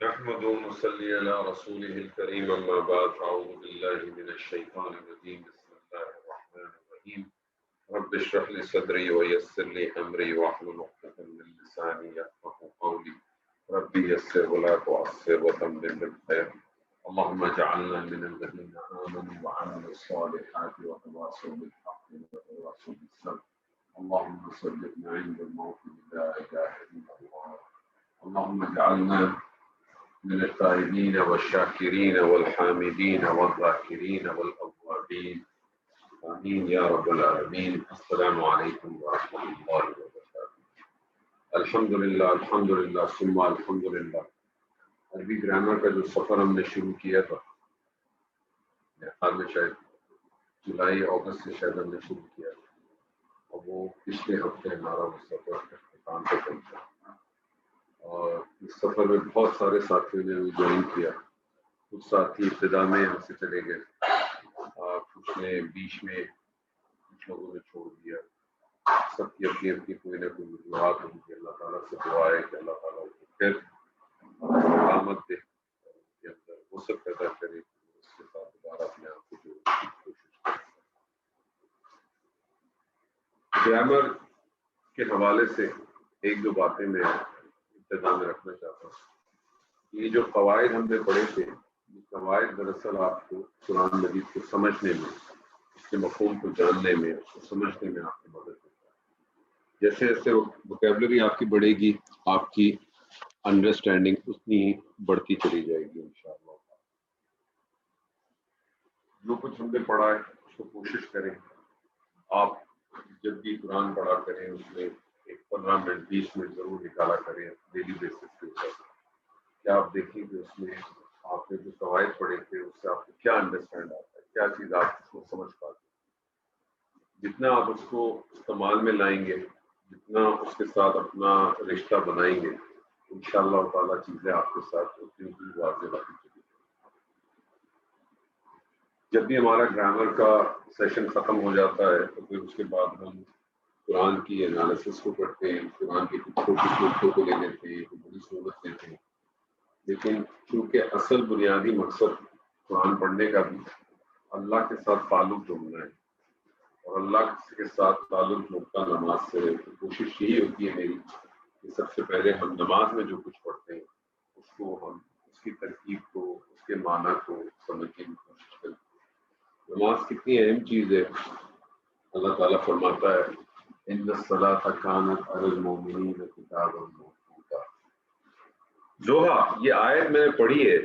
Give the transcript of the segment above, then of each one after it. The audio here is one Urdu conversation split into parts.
نحمد ونصلي على رسوله الكريم أما بعد أعوذ بالله من الشيطان الرجيم بسم الله الرحمن الرحيم رب اشرح لي صدري ويسر لي أمري واحلل عقدة من لساني يفقهوا قولي ربي يسر ولا تعسر وتمم بالخير اللهم اجعلنا من الذين آمنوا وعملوا الصالحات وتواصوا بالحق وتواصوا بالصبر اللهم صدقنا عند الموت لا إله إلا الله اللهم اجعلنا من التائبين والشاكرين والحامدين والذاكرين والأوابين آمين يا رب العالمين. السلام عليكم ورحمة الله وبركاته. الحمد للہ ثم الحمد للہ. عربی گرامر کا جو سفر ہم نے شروع کیا تھا میرے خیال میں شاید جولائی اگست سے شاید ہم نے شروع کیا تھا اور وہ پچھلے ہفتے ہمارا وہ سفر اختتام پہ پہنچا اور اس سفر میں بہت سارے ساتھیوں نے جوائن کیا. کچھ ساتھی ابتدا میں ہم سے چلے گئے اور کچھ نے بیچ میں کچھ لوگوں نے چھوڑ دیا. سب کی اپنی اپنی کوئی نہ کوئی وجوہات ہوگی. اللہ تعالیٰ سے دعا ہے کہ اللہ تعالیٰ کو پھر آمد دے اور ان کے اندر وسعت پیدا کرے کہ اس کے ساتھ دوبارہ اپنے آپ کو جوڑنے کی کوشش کرے. گرامر کے حوالے سے ایک دو باتیں میں ابتدا میں رکھنا چاہتا ہوں. یہ جو قواعد ہم نے پڑھے تھے یہ قواعد دراصل آپ کو قرآن مجید کو سمجھنے میں اس کے مفہوم کو جاننے میں اس کو سمجھنے میں آپ کی مدد کرتا ہے. جیسے جیسے ووکیبلری آپ کی بڑھے گی آپ کی انڈرسٹینڈنگ اتنی ہی بڑھتی چلی جائے گی انشاءاللہ. جو کچھ ہم نے پڑھا ہے اس کو کوشش کریں آپ جب بھی قرآن پڑھا کریں اس میں ایک 15 منٹ 20 منٹ ضرور نکالا کریں ڈیلی بیسس کے اوپر. کیا آپ دیکھیں کہ اس میں آپ نے جو قواعد پڑھے تھے اس سے آپ کو کیا انڈرسٹینڈ آتا ہے, کیا چیز آپ اس کو سمجھ پاتے ہیں. جتنا آپ اس کو استعمال میں لائیں گے جتنا اس کے ساتھ اپنا رشتہ بنائیں گے انشاءاللہ تعالیٰ چیزیں آپ کے ساتھ اتنی ہی واضح ہوتی چلی. جب بھی ہمارا گرامر کا سیشن ختم ہو جاتا ہے تو پھر اس کے بعد ہم قرآن کی انالیسس کو کرتے ہیں, قرآن کی کچھ چھوٹی صورتوں کو لے لیتے ہیں, کوئی بڑی صورت لیتے ہیں. لیکن چونکہ اصل بنیادی مقصد قرآن پڑھنے کا بھی اللہ کے ساتھ تعلق جوڑنا ہے اور اللہ کے ساتھ تعلق جوڑتا نماز سے ہے. تو کوشش یہی ہوتی ہے میری کہ سب سے پہلے ہم نماز میں جو کچھ پڑھتے ہیں اس کو ہم اس کی ترکیب کو اس کے معنی کو سمجھنے کی کوشش کریں. نماز کتنی اہم چیز ہے. اللہ تعالیٰ فرماتا ہے ان الصلاۃ کانت علی المؤمنین کتابا موقوتا. زوہا یہ آیت میں نے پڑھی ہے,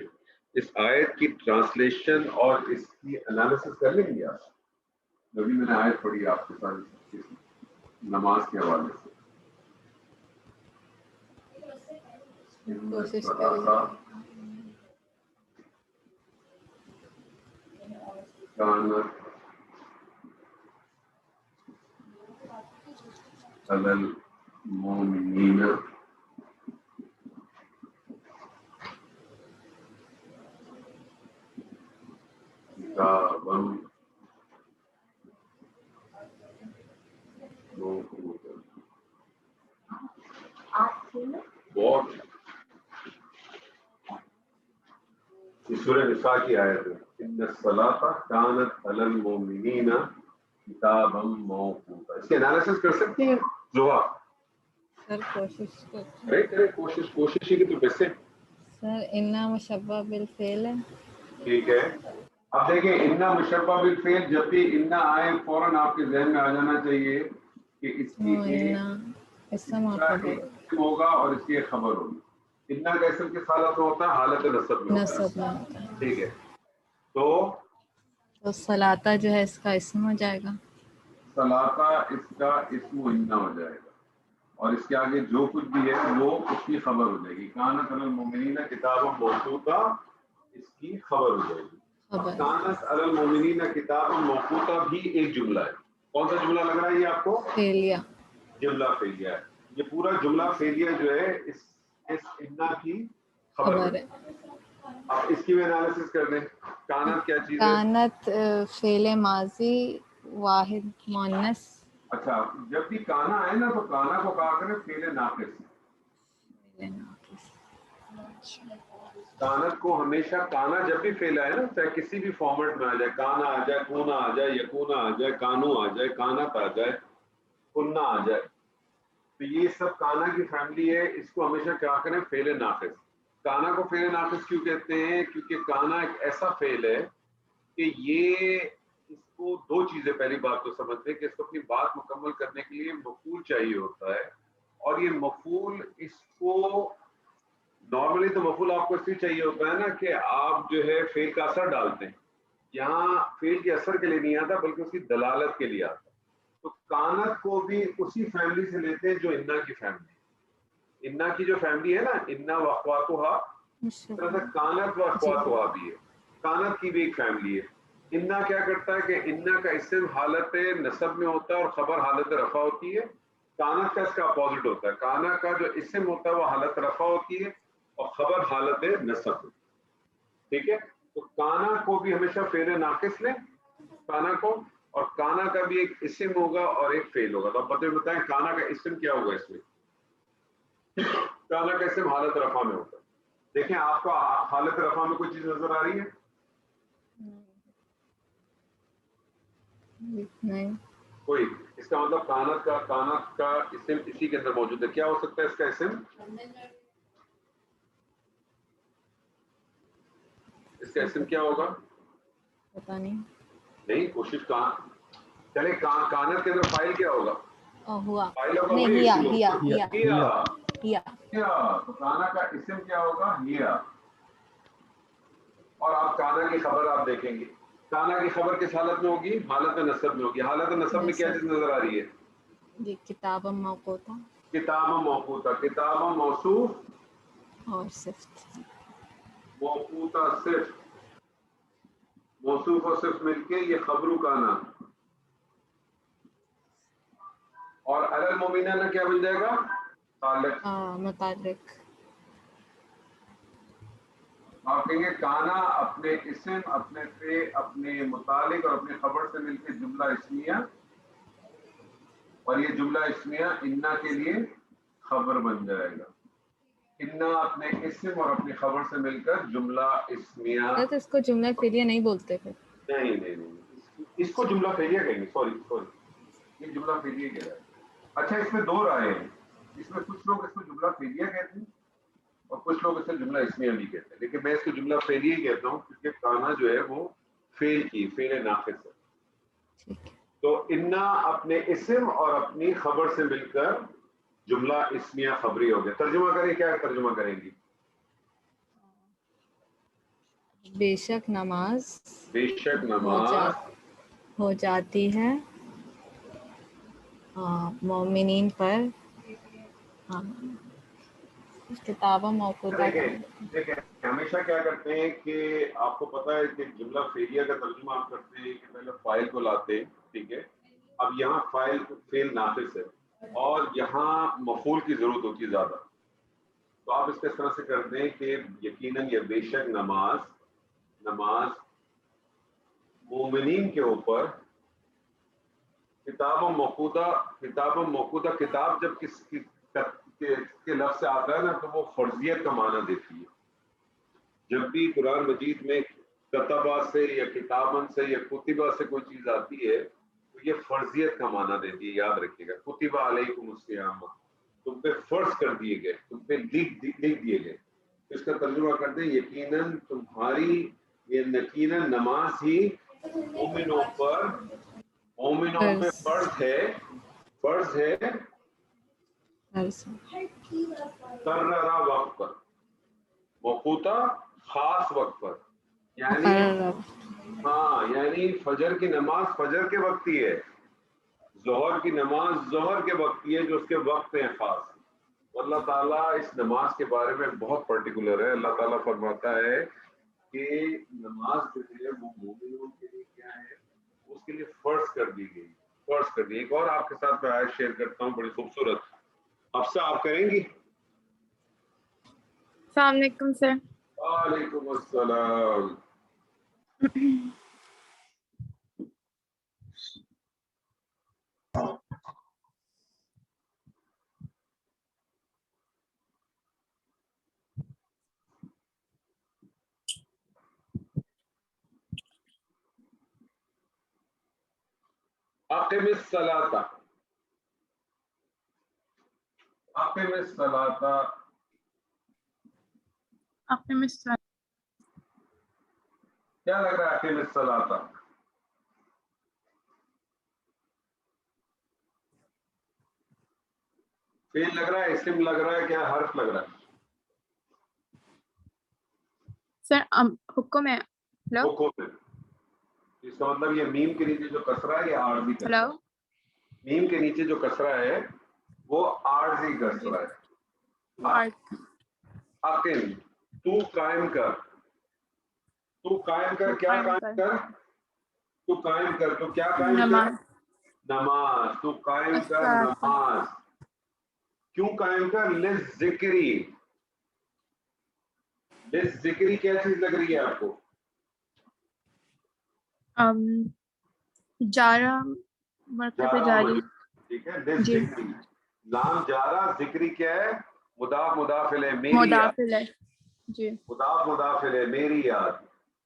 اس آیت کی ٹرانسلیشن اور اس کی انالیسس کر لیں گے آپ. ابھی میں نے آیت پڑھی آپ کے ساتھ نماز کے حوالے سے. کوشش کریں کانت علی المؤمنین کتابا موقوتا. بہت یہ سورہ نساء کی آیت ہے. ان الصلاۃ کانت علی المؤمنین کتابا موقوتا. اس کی انالیسس کر سکتی ہیں زوہا؟ سر کوشش کریں کوشش ہی کی تو ویسے سر انا مشبہ بالفعل ہے. ٹھیک ہے. اب دیکھیں انا مشبہ بالفعل جب بھی انا آئے فوراً آپ کے ذہن میں آ جانا چاہیے کہ اس کی اسم اور خبر ہوگا اور اس کی ایک خبر ہوگی. انا کا اسم کس حالت میں ہوتا ہے؟ حالت نصب میں ہوتا ہے. ٹھیک ہے. تو صلاطہ جو ہے اس کا اسم ہو جائے گا. صلاطہ اس کا اسم انا ہو جائے گا اور اس کے آگے جو کچھ بھی ہے وہ اس کی خبر ہو جائے گی. کانت علی المؤمنین کتابا موقوتا اس کی خبر ہو جائے گی. کانت علی المؤمنین کتابا موقوتا بھی ایک جملہ ہے. کون سا جملہ لگ رہا ہے یہ آپ کو؟ فعلیہ. جملہ فعلیہ ہے. یہ پورا جملہ فعلیہ جو ہے اس انا کی خبر ہے. اب اس کی بھی انالیسس کر دیں. کانت کیا چیز ہے؟ کانت فعل ماضی واحد مؤنث. اچھا جب بھی کانا آئے نا تو کانا کو کہا کریں فعل ناقص. کانت کو ہمیشہ کانا جب بھی فعل آئے نا چاہے کسی بھی فارمیٹ میں آ جائے کانا آ جائے کونا آ جائے یکونا آ جائے کانو آ جائے کانت آ جائے کننا آ جائے تو یہ سب کانا کی فیملی ہے. اس کو ہمیشہ کیا کریں فعل ناقص. کانا کو فعل ناقص کیوں کہتے ہیں؟ کیونکہ کانا ایک ایسا فعل ہے کہ یہ اس کو دو چیزیں پہلی بات تو سمجھتے ہیں کہ اس کو اپنی بات مکمل کرنے کے لیے مفعول چاہیے ہوتا ہے اور یہ مفعول اس کو نارملی تو مفعول آپ کو اس لیے چاہیے ہوتا ہے نا کہ آپ جو ہے فعل کا اثر ڈالتے ہیں. یہاں فعل کے اثر کے لیے نہیں آتا بلکہ اس کی دلالت کے لیے آتا. تو کانت کو بھی اسی فیملی سے لیتے ہیں جو انا کی فیملی. انا کی جو فیملی ہے نا انا واخواتھا اس طرح سے کانت و اخواتھا بھی ہے. کانت کی بھی ایک فیملی ہے. انا کیا کرتا ہے کہ انا کا اسم حالت نصب میں ہوتا ہے اور خبر حالت رفع ہوتی ہے. کانت کا اس کا اپوزٹ ہوتا ہے. کانا کا جو اسم ہوتا ہے وہ حالت رفع ہوتی ہے اور خبر حالت نصب. ٹھیک ہے. تو کانا کو بھی ہمیشہ فعل ناقص لیں کانا کو اور کانا کا بھی ایک اسم ہوگا اور ایک فعل ہوگا. تو آپ بتائیں کانا کا اسم کیا ہوگا اس میں؟ کانا کا اسم حالت رفع میں ہوتا ہے. دیکھیں آپ کو حالت رفع میں کوئی چیز نظر آ رہی ہے؟ نہیں. کوئی. اس کا مطلب کانت کا اسم اسی کے اندر موجود ہے. کیا ہو سکتا ہے اس کا اسم؟ اس کا اسم کیا ہوگا؟ پتا نہیں. نہیں کوشش چلے کانت کے اندر فائل کیا ہوگا؟ ہوا فائل ہوگا نہیں. وہی ہیا. تو کانا کا اسم کیا ہوگا؟ ہیا. اور آپ کانا کی خبر آپ دیکھیں گے کانا کی خبر کس حالت میں ہوگی؟ حالت نصب میں ہوگی. حالت نصب میں کیا چیز نظر آ رہی ہے؟ یہ کتاب موقوتا کتاب موقوتا. کتاب موصوف اور صفت موقوتا صفت. موصوف اور صفت مل کے یہ خبرو کانا اور علی المؤمنین کیا بن جائے گا؟ خالق. متعلق. آپ کہیں گے کانا اپنے اسم اپنے فعل اپنے متعلق اور اپنی خبر سے مل کے جملہ اسمیہ اور یہ جملہ اسمیہ انا کے لیے خبر بن جائے گا. انا اپنے اسم اور اپنی خبر سے مل کر جملہ اسمیہ. تو اس کو جملہ فعلیہ نہیں بولتے پھر؟ نہیں اس کو جملہ فعلیہ کہیں گے. سوری یہ جملہ فعلیہ کہہ رہا ہے. اچھا اس میں دو رائے ہیں. اس میں کچھ لوگ اس کو جملہ فعلیہ کہتے ہیں اور کچھ لوگ اسے جملہ اسمیہ بھی کہتے ہیں لیکن میں اس کو جملہ فعلیہ ہی کہتا ہوں کیونکہ کانا جو ہے وہ فعل ناقص ہے. ٹھیک ہے. تو انا اپنے اسم اور اپنی خبر سے مل کر جملہ اسمیہ خبری ہو گیا. ترجمہ کریں. کیا ترجمہ کریں گی؟ بے شک نماز بے شک نماز ہو جاتی ہے مومنین پر کتاب موقوتا. دیکھیں ہمیشہ کیا کرتے ہیں کہ آپ کو پتا ہے کہ جملہ فعلیہ کا ترجمہ آپ کرتے ہیں کہ پہلے فاعل کو لاتے ہیں. ٹھیک ہے. اب یہاں فعل ناقص ہے اور یہاں مفعول کی ضرورت ہوتی ہے زیادہ. تو آپ اس طرح سے کرتے ہیں کہ یقیناً یہ بے شک نماز مومنین کے اوپر کتاب موقوتا. کتاب جب کس کے لفظ سے آتا ہے نا تو وہ فرضیت کا معنی دیتی ہے. جب بھی قرآن مجید میں کتبہ سے یا کتابن سے یا کتبہ سے کوئی چیز آتی ہے تو یہ فرضیت کا معنی دیتی ہے. یاد رکھیے گا. کتبہ علیکم الصیام تم پہ فرض کر دیے گئے تم پہ لکھ دیے گئے. اس کا ترجمہ کرتے ہیں یقیناً تمہاری یقیناً نماز ہی مومنوں پہ فرض ہے قررہ وقت پر موقوتا خاص وقت پر. یعنی فجر کی نماز فجر کے وقت ہی ہے. ظہر کی نماز ظہر کے وقت ہی ہے جو اس کے وقت ہیں خاص. اللہ تعالیٰ اس نماز کے بارے میں بہت پرٹیکولر ہے. اللہ تعالیٰ فرماتا ہے کہ نماز جو ہے وہ مومنوں کے لیے کیا ہے اس کے لیے فرض کر دی گئی. ایک اور آپ کے ساتھ میں آیت شیئر کرتا ہوں بڑی خوبصورت. حفصہ آپ کریں گی؟ السلام علیکم سر. وعلیکم السلام. اقم الصلاۃ، اقم الصلاۃ، اقم الصلاۃ، کیا لگ رہا ہے اقم الصلاۃ؟ فعل لگ رہا ہے، اسم لگ رہا ہے، کیا حرف لگ رہا ہے؟ سر حکم ہے. ہلو حکم ہے. اس کا مطلب یہ میم کے نیچے جو کسرہ ہے یہ عارضی کسرہ ہلو ہے. میم کے نیچے جو کسرہ ہے وہ عارضی کسرہ ہے. اقم، تو قائم کر، تو قائم کر، کیا قائم کر؟ تو قائم کر، تو کیا قائم کر؟ نماز. نماز. تو قائم کر نماز. کیوں قائم کر؟ للذکری. للذکری کیا چیز لگ رہی ہے آپ کو؟ جارہ مرتبہ جاری. ٹھیک ہے، للذکری. لام جارہ، ذکری کیا ہے؟ مضاف مضاف الیہ، میری یاد. مضاف الیہ. جی. مضاف مضاف الیہ، میری یاد.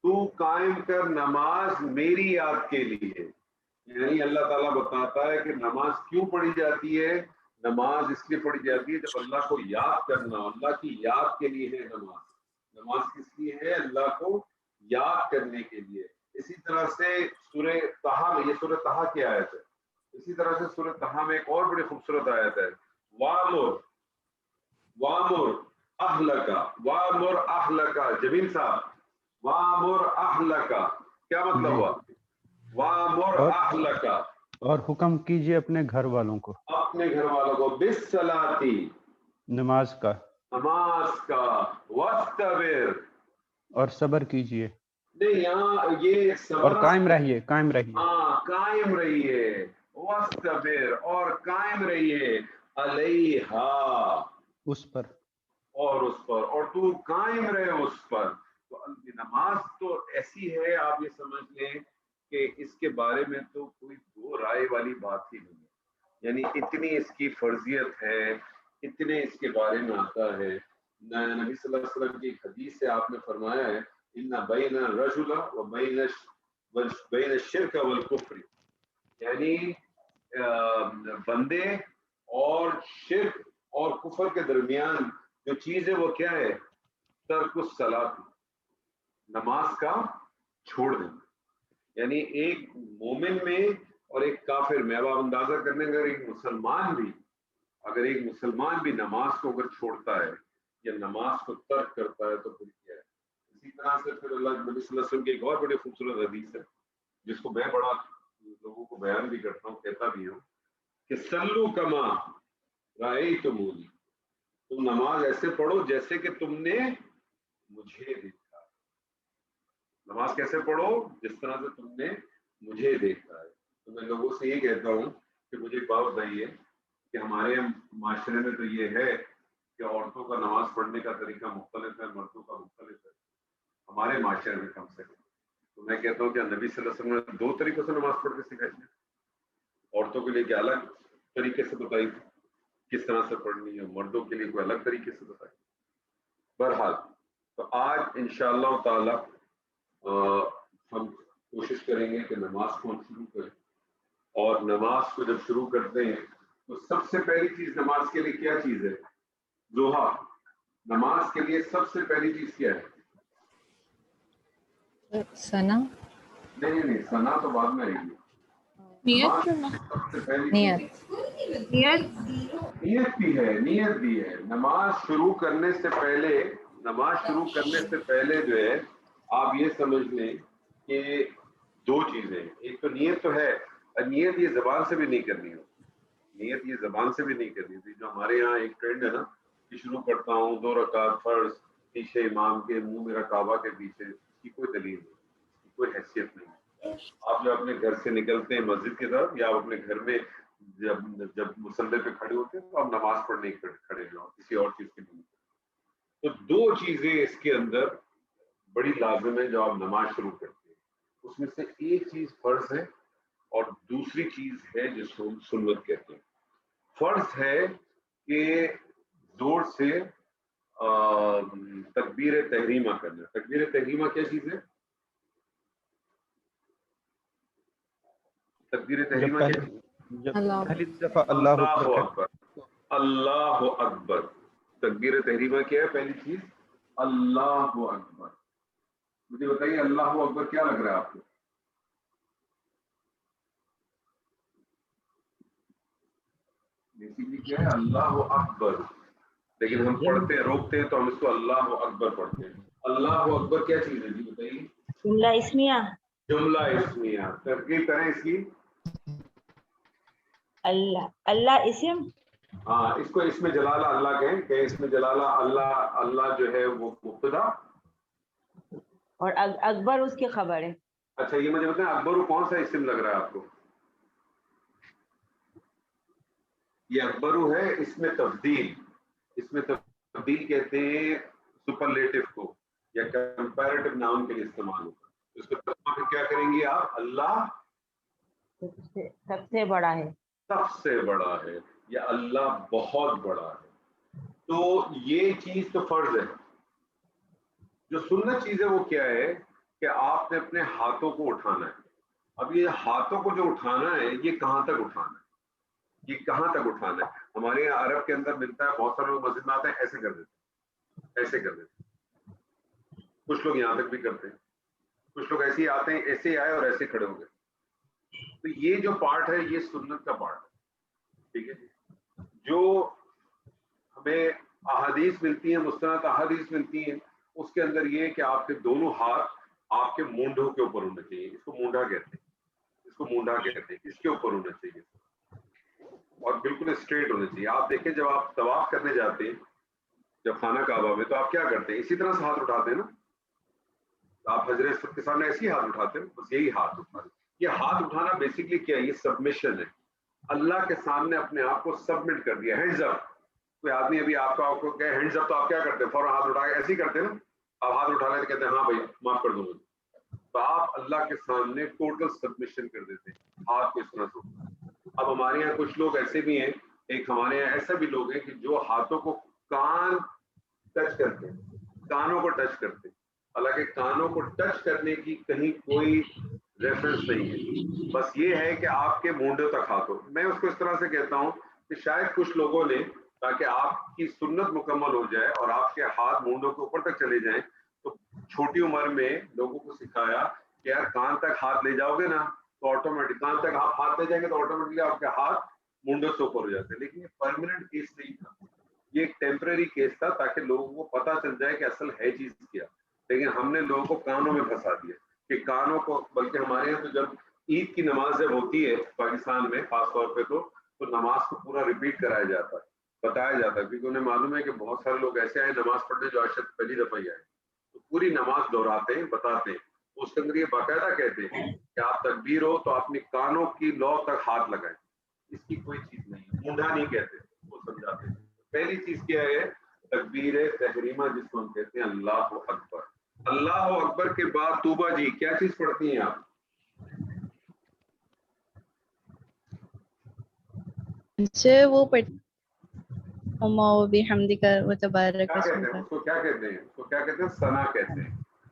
تو قائم کر نماز میری یاد کے لیے. یعنی اللہ تعالیٰ بتاتا ہے کہ نماز کیوں پڑھی جاتی ہے. نماز اس لیے پڑھی جاتی ہے جب اللہ کو یاد کرنا، اللہ کی یاد کے لیے ہے نماز. نماز کس لیے ہے؟ اللہ کو یاد کرنے کے لیے. اسی طرح سے سورہ طٰہٰ میں، یہ سورہ طٰہٰ کی آیت ہے، اسی طرح سے سورہ طٰہٰ میں ایک اور بڑی خوبصورت آیت ہے، وَأْمُرْ وَأْمُرْ أَهْلَكَ وَأْمُرْ أَهْلَكَ. جمیل صاحب، وَأْمُرْ أَهْلَكَ کیا مطلب ہوا؟ وَأْمُرْ أَهْلَكَ، اور حکم کیجیے اپنے گھر والوں کو، اپنے گھر والوں کو، بِالصَّلَاةِ نماز کا، نماز کا، وَاسْتَبِرْ اور صبر کیجیے، نہیں یہاں یہ صبر، اور قائم رہیے، قائم رہیے. ہاں قائم رہیے، وَاسْتَبِرْ اور قائم رہیے، عَلَيْہَا اس پر، اور اس پر، اور تو قائم رہے اس پر. تو نماز تو ایسی ہے، آپ یہ سمجھ لیں کہ اس کے بارے میں تو کوئی دو رائے والی بات ہی نہیں ہے. یعنی اتنی اس کی فرضیت ہے، اتنے اس کے بارے میں آتا ہے. نبی صلی اللہ علیہ وسلم کی ایک حدیث سے آپ نے فرمایا ہے، ان بین الرجل و بین الشرک والکفر، یعنی بندے اور شرک اور کفر کے درمیان جو چیز ہے وہ کیا ہے؟ ترک الصلاۃ، نماز کا چھوڑ دینا. یعنی ایک مومن میں اور ایک کافر میں، اب آپ اندازہ کرنے اگر ایک مسلمان بھی نماز کو اگر چھوڑتا ہے یا نماز کو ترک کرتا ہے تو پھر کیا ہے؟ اسی طرح سے پھر اللہ نبی صلی اللہ علیہ وسلم کی ایک اور بڑی خوبصورت حدیث ہے جس کو میں بڑا لوگوں کو بیان بھی کرتا ہوں، کہتا بھی ہوں کہ صلو کما رأیتمونی، تم نماز ایسے پڑھو جیسے کہ تم نے مجھے دیکھا. نماز کیسے پڑھو؟ جس طرح سے تم نے مجھے دیکھا ہے. تو میں لوگوں سے یہ کہتا ہوں کہ مجھے ایک بات بتائیے کہ ہمارے معاشرے میں تو یہ ہے کہ عورتوں کا نماز پڑھنے کا طریقہ مختلف ہے، مردوں کا مختلف ہے. ہمارے معاشرے میں کم سے کم تو میں کہتا ہوں کہ نبی صلی اللہ علیہ وسلم نے دو طریقوں سے نماز پڑھ کے سکھائی ہے. عورتوں کے لیے کہ الگ طریقے سے بتائی کس طرح سے پڑھنی ہے، مردوں کے لیے کوئی الگ طریقے سے بتائی. بہرحال تو آج انشاءاللہ تعالی ہم کوشش کریں گے کہ نماز کو ہم شروع کریں. اور نماز کو جب شروع کرتے ہیں تو سب سے پہلی چیز نماز کے لیے کیا چیز ہے؟ ضحیٰ. نماز کے لیے سب سے پہلی چیز کیا ہے؟ سنا. نہیں سنا تو بعد میں آئے گی. نیت سب سے پہلی نیت. نیت بھی ہے. نماز شروع کرنے سے پہلے جو ہے آپ یہ سمجھ لیں کہ دو چیزیں، ایک تو نیت تو ہے، نیت یہ زبان سے بھی نہیں کرنی ہو، نیت یہ زبان سے بھی نہیں کرنی ہوتی. جو ہمارے یہاں ایک ٹرینڈ ہے نا کہ شروع کرتا ہوں 2 رکعت فرض پیچھے امام کے، منہ میرا کعبہ کے پیچھے، اس کی کوئی دلیل نہیں، اس کی کوئی حیثیت نہیں. آپ جو اپنے گھر سے نکلتے ہیں مسجد کی طرف یا اپنے گھر میں جب مصلی پہ کھڑے ہوتے ہیں تو آپ نماز پڑھنے کھڑے ہو، کسی اور چیز کے لیے. تو دو چیزیں اس کے اندر بڑی لازم ہے جو آپ نماز شروع کرتے ہیں. اس میں سے ایک چیز فرض ہے اور دوسری چیز ہے جس کو ہم سنت کہتے ہیں. فرض ہے کہ زور سے تکبیر تحریمہ کرنا. تکبیر تحریمہ کیا چیز ہے؟ تکبیر جب تحریمہ پہلی کیا ہے؟ جب اللہ پہلی دفعہ اللہ اللہ اکبر اکبر، اللہ اکبر. تکبیر تحریمہ کیا ہے؟ پہلی چیز اللہ اکبر. مجھے بتائیے اللہ اکبر کیا لگ رہا ہے آپ کو؟ بیسیکلی کیا ہے؟ اللہ اکبر. لیکن ہم پڑھتے ہیں، روکتے ہیں تو ہم اس کو اللہ اکبر پڑھتے ہیں. اللہ اکبر کیا چیز ہے جی بتائیے؟ جملہ اسمیہ. جملہ اسمیہ. ترکیب کریں اس کی. اللہ اللہ اسم. ہاں، اس کو اس میں جلالہ اللہ کہیں کہ اس میں جلالہ اللہ، اللہ جو ہے وہ مبتدا اور اکبر اس کی خبر ہے. اچھا یہ مجھے بتائیں اکبر کون سا اسم لگ رہا ہے آپ کو؟ یہ اکبرو ہے اس میں تبدیل. اس میں تبدیل کہتے ہیں سپرلیٹو کو، یا کمپیریٹو ناؤن کے لیے استعمال ہوتا ہے. اس کو ترجمہ میں کیا کریں گے آپ؟ اللہ سب سے بڑا ہے. سب سے بڑا ہے یا اللہ بہت بڑا ہے. تو یہ چیز تو فرض ہے. جو سنت چیز ہے وہ کیا ہے کہ آپ نے اپنے ہاتھوں کو اٹھانا ہے. اب یہ ہاتھوں کو جو اٹھانا ہے یہ کہاں تک اٹھانا ہے؟ یہ کہاں تک اٹھانا ہے؟ ہمارے یہاں عرب کے اندر ملتا ہے، بہت سارے لوگ مسجد میں آتے ہیں ایسے کر دیتے ہیں، ایسے کر دیتے ہیں. کچھ لوگ یہاں تک بھی کرتے ہیں، کچھ لوگ ایسے ہی آتے ہیں، ایسے ہی آئے اور ایسے کھڑے ہو گئے. تو یہ جو پارٹ ہے یہ سنت کا پارٹ ہے. ٹھیک ہے، جو ہمیں احادیث ملتی ہیں، مستند احادیث ملتی ہیں، اس کے اندر یہ کہ آپ کے دونوں ہاتھ آپ کے مونڈھوں کے اوپر ہونے چاہیے. اس کو مونڈھا کہتے ہیں، اس کو مونڈھا کہتے ہیں. اس کے اوپر ہونا چاہیے اور بالکل اسٹریٹ ہونے چاہیے. آپ دیکھیں جب آپ طواف کرنے جاتے ہیں جب خانہ کعبہ میں، تو آپ کیا کرتے ہیں؟ اسی طرح سے ہاتھ اٹھاتے ہیں نا. آپ حجر اسود کے سامنے ایسے ہی ہاتھ اٹھاتے ہیں، بس یہی ہاتھ اٹھاتے. یہ ہاتھ اٹھانا بیسکلی کیا ہے؟ یہ سبمیشن ہے. اللہ کے سامنے اپنے آپ کو سبمٹ کر دیا. ہینڈز اپ. کوئی آدمی ابھی آپ کو کہ ہینڈز اپ، تو آپ کیا کرتے ہیں؟ فوراً ہاتھ اٹھا کے ایسے ہی کرتے ہیں نا. آپ ہاتھ اٹھا لیں تو کہتے ہیں ہاں بھائی معاف کر دو مجھے. تو آپ اللہ کے سامنے ٹوٹل سبمیشن کر دیتے ہیں ہاتھ کو اس طرح سے. اب ہمارے یہاں کچھ لوگ ایسے بھی ہیں، ایک ہمارے یہاں ایسا بھی لوگ ہیں کہ جو ہاتھوں کو کان ٹچ کرتے ہیں، کانوں کو ٹچ کرتے ہیں. حالانکہ کانوں کو ٹچ کرنے کی کہیں کوئی ریفرنس نہیں ہے. بس یہ ہے کہ آپ کے مونڈوں تک ہاتھ ہو. میں اس کو اس طرح سے کہتا ہوں کہ شاید کچھ لوگوں نے، تاکہ آپ کی سنت مکمل ہو جائے اور آپ کے ہاتھ مونڈوں کے اوپر تک چلے جائیں، تو چھوٹی عمر میں لوگوں کو سکھایا کہ یار کان تک ہاتھ لے جاؤ گے نا تو آٹومیٹک، کان تک آپ ہاتھ لے جائیں گے تو آٹومیٹکلی آپ کے ہاتھ مونڈوں سے اوپر ہو جاتے ہیں. لیکن یہ پرماننٹ کیس نہیں تھا، یہ ایک ٹیمپرری کیس تھا تاکہ لوگوں کو پتہ چل جائے کہ اصل ہے چیز کیا. لیکن ہم نے لوگوں کو کانوں میں پھنسا دیا کہ کانوں کو، بلکہ ہمارے یہاں تو جب عید کی نماز جب ہوتی ہے پاکستان میں خاص طور پہ، تو نماز کو پورا ریپیٹ کرایا جاتا ہے، بتایا جاتا ہے، کیونکہ انہیں معلوم ہے کہ بہت سارے لوگ ایسے آئے نماز پڑھنے جو آج تک پہلی دفعہ ہی آئے. تو پوری نماز دہراتے ہیں، بتاتے ہیں. اس کے اندر یہ باقاعدہ کہتے ہیں کہ آپ تکبیر ہو تو اپنی کانوں کی لو تک ہاتھ لگائیں. اس کی کوئی چیز نہیں ہے، مونڈھا نہیں کہتے، وہ سمجھاتے ہیں. پہلی چیز کیا ہے؟ تکبیر تحریمہ، جس کو ہم کہتے ہیں اللہ اکبر. اللہ اکبر کے بعد توبہ جی کیا چیز پڑھتی ہیں آپ؟ وہ بحمدک و تبارک کیا کہتے اسمک. ہیں اس کو؟ کیا کہتے ہیں اس کو؟ کیا کہتے ہیں؟ ثنا کہتے ہیں.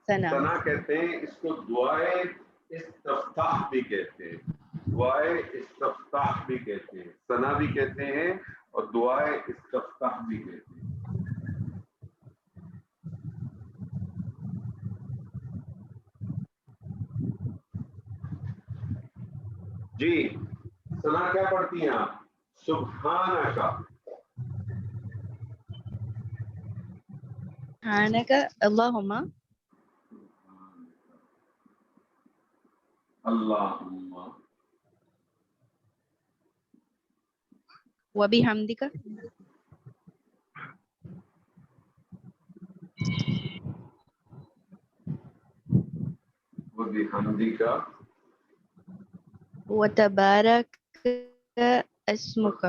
ثنا. ثنا کہتے ہیں. اس کو دعائے استفتاح بھی کہتے ہیں. دعائے استفتاح بھی کہتے ہیں، ثنا بھی کہتے ہیں اور دعائے استفتاح بھی کہتے ہیں. جی ثنا کیا پڑھتی ہیں آپ؟ سبحانک. سبحانک اللہم اللہم و بحمدک وبحمدک و تبارک اسمک.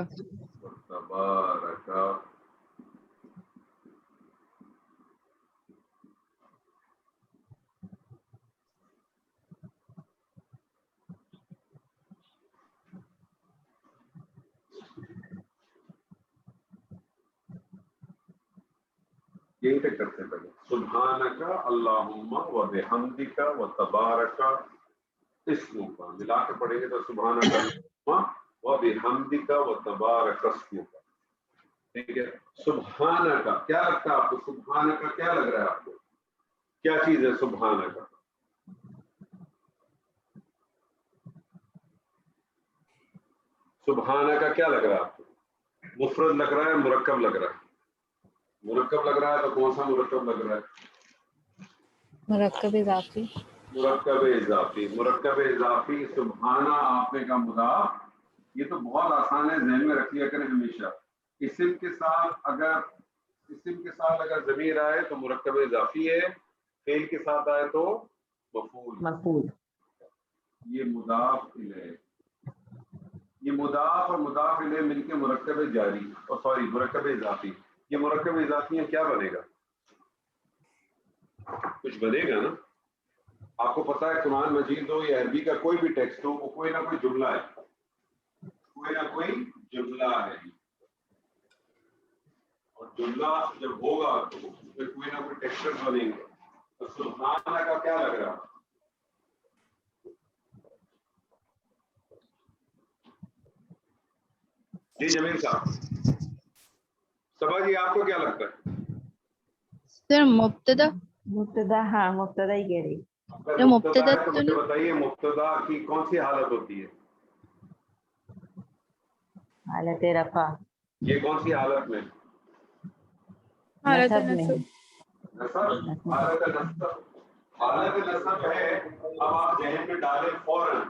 تبارک. یہی تک کرتے ہیں پہلے. سبحانک اللہم و بحمدک و تبارک اسمک ملا کے پڑھیں گے تو سبحانک و بحمدک و تبارک اسمک. ٹھیک ہے. سبحانک کیا لگتا ہے آپ کو؟ سبحانک کیا لگ رہا ہے آپ کو؟ کیا چیز ہے سبحانک؟ سبحانک کیا لگ رہا ہے آپ کو؟ مفرد لگ رہا ہے مرکب لگ رہا ہے؟ مرکب لگ رہا ہے تو کون سا مرکب لگ رہا ہے؟ مرکب اضافی. مرکب اضافی. مرکب اضافی سبحانہ آپ نے کہا مضاف. یہ تو بہت آسان ہے، ذہن میں رکھ لیا کریں ہمیشہ. اسم کے ساتھ اگر ضمیر آئے تو مرکب اضافی ہے، فعل کے ساتھ آئے تو مفعول. یہ مضاف الیہ، یہ مضاف اور مضاف الیہ مل کے مرکب جاری اور مرکب اضافی. یہ مرکب اضافی کیا بنے گا؟ کچھ بنے گا نا. آپ کو پتا ہے قرآن مجید ہو یا عربی کا کوئی بھی ٹیکسٹ ہو، وہ کوئی نہ کوئی جملہ ہے، کوئی نہ کوئی جملہ ہے. اور جملہ جب ہوگا تو اس میں کوئی نہ کوئی ٹیکسچر بنے گا. تو سبحانہ کا کیا لگ رہا؟ جی جمیل صاحب. صبا جی آپ کو کیا لگتا ہے؟ سر مبتدا. مبتدا، ہاں مبتدا ہی کہہ رہی. اگر مبتدا ہے تو مجھے بتائیے مبتدا کی کون سی حالت ہوتی ہے؟ حالت رفع. یہ کون سی حالت میں؟ حالت نصب میں. نصب. حالت نصب ہے. اب آپ ذہن میں ڈالیں فوراً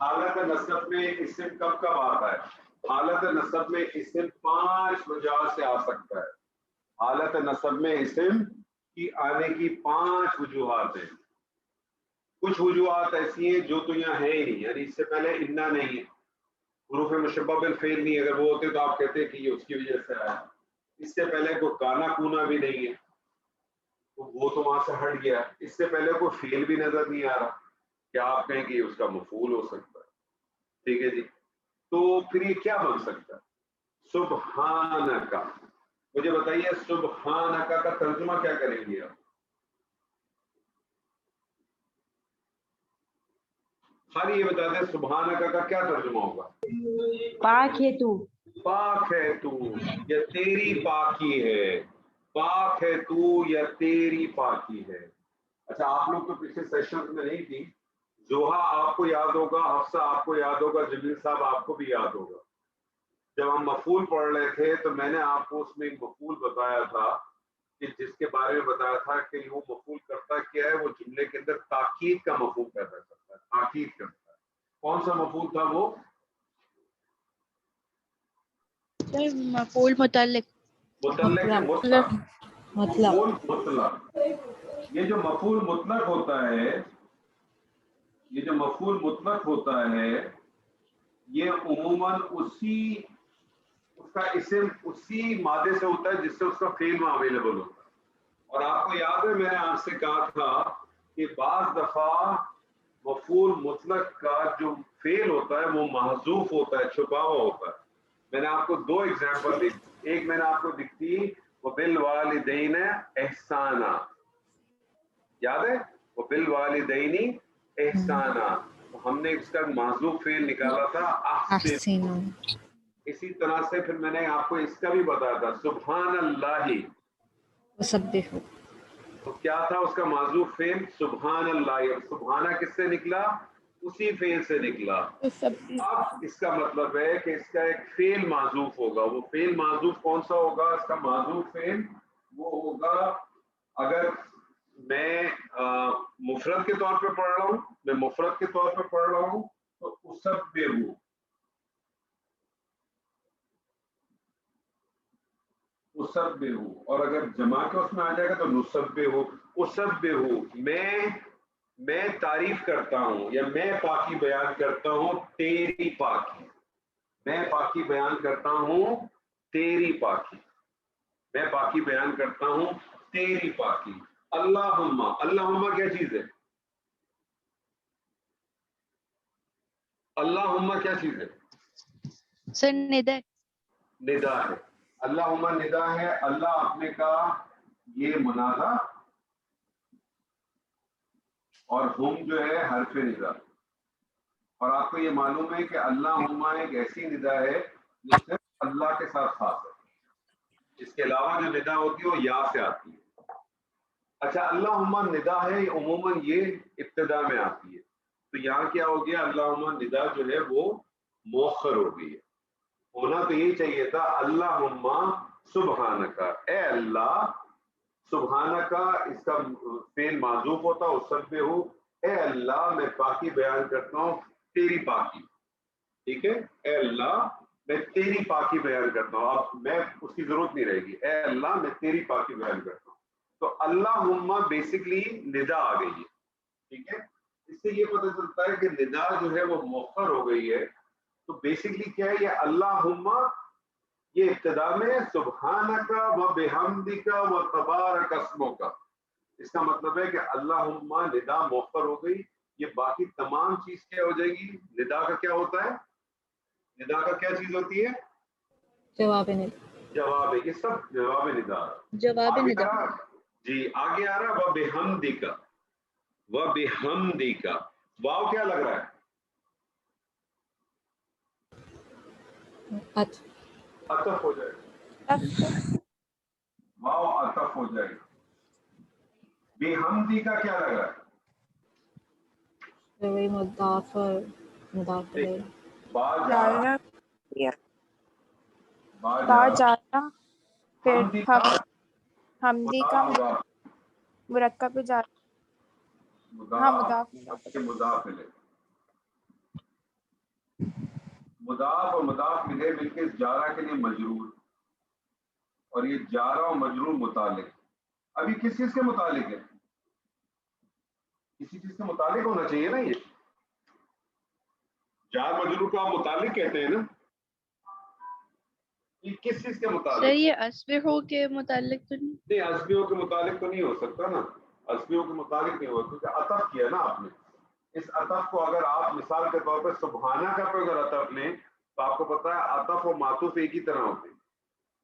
حالت نصب میں اسم کب آتا ہے؟ حالت نصب میں اسم 5 وجہ سے آ سکتا ہے. حالت نصب میں اسم کی آنے کی 5 وجوہات ہیں. کچھ وجوہات ایسی ہیں جو تو یہاں ہے ہی نہیں، یعنی اس سے پہلے انا نہیں ہے، حروف مشبہ بالفعل نہیں. اگر وہ ہوتے تو آپ کہتے کہ یہ اس کی وجہ سے آیا. اس سے پہلے کوئی کانا کونا بھی نہیں ہے، وہ تو وہاں سے ہٹ گیا. اس سے پہلے کوئی فعل بھی نظر نہیں آ رہا کہ آپ کہیں کہ اس کا مفعول ہو سکتا ہے. ٹھیک ہے جی. تو پھر یہ کیا بن سکتا ہے؟ سبحانک. مجھے بتائیے سبحانک کا ترجمہ کیا کریں گے آپ؟ خالی یہ بتا دیں سبحانک کا کیا ترجمہ ہوگا؟ پاک ہے تو. پاک ہے تو یا تیری پاکی ہے. پاک ہے تو یا تیری پاکی ہے. اچھا آپ لوگ تو پچھلے سیشن میں نہیں تھی. زوہا آپ کو یاد ہوگا، حفصہ آپ کو یاد ہوگا، جمیل صاحب آپ کو بھی یاد ہوگا. جب ہم مفعول پڑھ رہے تھے تو میں نے آپ کو اس میں ایک مفعول بتایا تھا کہ جس کے بارے میں بتایا تھا کہ وہ مفعول کرتا کیا ہے، وہ جملے کے اندر تاکید کا مفعول پیدا کرتا ہے، تاکید کرتا ہے. کون سا مفعول تھا وہ؟ سر مفعول متعلق. مطلق. مطلب مفعول مطلق. یہ جو مفعول مطلق ہوتا ہے، یہ جو مفعول مطلق ہوتا ہے، یہ عموماً اس کا اسم اسی مادے سے ہوتا ہے جس سے اس کا فعل میں اویلیبل ہوتا ہے. اور آپ کو یاد ہے میں نے آپ سے کہا تھا کہ بعض دفعہ مفعول مطلق کا جو فعل ہوتا ہے وہ محذوف ہوتا ہے، چھپا ہوا ہوتا ہے. میں نے آپ کو 2 ایگزامپل دی. ایک میں نے آپ کو دکھتی وبالوالدین احسانا، یاد ہے؟ وبالوالدین احسانا. ہم نے اس کا محذوف فعل نکالا تھا احسن. اسی طرح سے پھر میں نے آپ کو اس کا بھی بتایا تھا سبحان اللہ. وسبح. تو کیا تھا اس کا محذوف فعل؟ سبحان اللہ. اور سبحانہ کس سے نکلا؟ اسی فعل سے نکلا. اب اس کا مطلب ہے کہ اس کا ایک فعل محذوف ہوگا. وہ فعل محذوف کون سا ہوگا؟ اس کا محذوف فعل وہ ہوگا، اگر میں مفرد کے طور پہ پڑھ رہا ہوں، میں مفرد کے طور پہ پڑھ رہا ہوں تو اسبح. اسبح. اور اگر جمع کے اس میں آ جائے گا تو نسبح. اسبح میں تعریف کرتا ہوں یا میں پاکی بیان کرتا ہوں تیری پاکی. میں پاکی بیان کرتا ہوں تیری پاکی. میں پاکی بیان کرتا ہوں تیری پاکی. اللہم. اللہم کیا چیز ہے؟ اللہم کیا چیز ہے؟ سر ندا. ندا ہے. اللہم ندا ہے. اللہ آپ نے کہا یہ منادا اور ہم جو ہے حرف ندا. اور آپ کو یہ معلوم ہے کہ اللہم ایک ایسی ندا ہے جو صرف اللہ کے ساتھ خاص ہے، اس کے علاوہ جو ندا ہوتی ہے وہ یا سے آتی ہے۔ اچھا اللہم ندا ہے، عموماً یہ ابتدا میں آتی ہے، تو یہاں کیا ہو گیا؟ اللہم ندا جو ہے وہ مؤخر ہو گئی ہے۔ ہونا تو یہی چاہیے تھا اللہم سبحانک، اے اللہ، سبحانک اس کا فعل معذوف ہوتا، اسبح ہو، اے اللہ میں پاکی بیان کرتا ہوں تیری پاکی، ٹھیک ہے، اے اللہ میں تیری پاکی بیان کرتا ہوں، اب میں اس کی ضرورت نہیں رہے گی، اے اللہ میں تیری پاکی بیان کرتا ہوں۔ تو اللہم بیسکلی ندا آ گئی ہے، ٹھیک ہے، اس سے یہ پتہ چلتا ہے کہ ندا جو ہے وہ مؤخر ہو گئی ہے۔ تو بیسکلی کیا ہے یہ اللہم، یہ ابتدا میں سبحانک و بحمدک و تبارک اسمک، اس کا مطلب ہے کہ اللہم ندا مؤخر ہو گئی۔ یہ باقی تمام چیز کیا ہو جائے گی؟ ندا کا کیا ہوتا ہے؟ ندا کا کیا چیز ہوتی ہے؟ جواب نداء. جواب ہے، یہ سب جواب ندا۔ جواب آگے نداء. آ رہا؟ جی آگے آ رہا و بحمدک، و بحمدک، واو کیا لگ رہا ہے؟ عطف ہو جائے گا، واو عطف ہو جائے گا۔ بحمدی کا کیا لگ رہا ہے؟ وہی مضاف اور مضاف الیہ. با جا رہا، با جانا، پھر حمدی کا حمدی کا مضاف مرکب جا، ہاں مضاف، مضاف ملے، مضاف اور مضاف ملے مل کے جارہ کے لیے مجرور، اور یہ جارہ اور مجرور متعلق۔ ابھی کس چیز کے متعلق ہے؟ کسی چیز کے متعلق ہونا چاہیے نا، یہ جار مجرور کو آپ متعلق کہتے ہیں نا، یہ کس چیز کے سر متعلق؟ یہ اسبحو کے متعلق تو نہیں؟ نہیں، اسبیوں کے متعلق تو نہیں ہو سکتا نا، اسبیوں کے متعلق نہیں ہوگا کیونکہ عطف کیا نا آپ نے۔ اس عطف کو اگر آپ مثال کے طور پہ سبحانہ کا پہ اگر عطف لیں تو آپ کو پتا ہے عطف اور معطوف ایک ہی طرح ہوتے ہیں،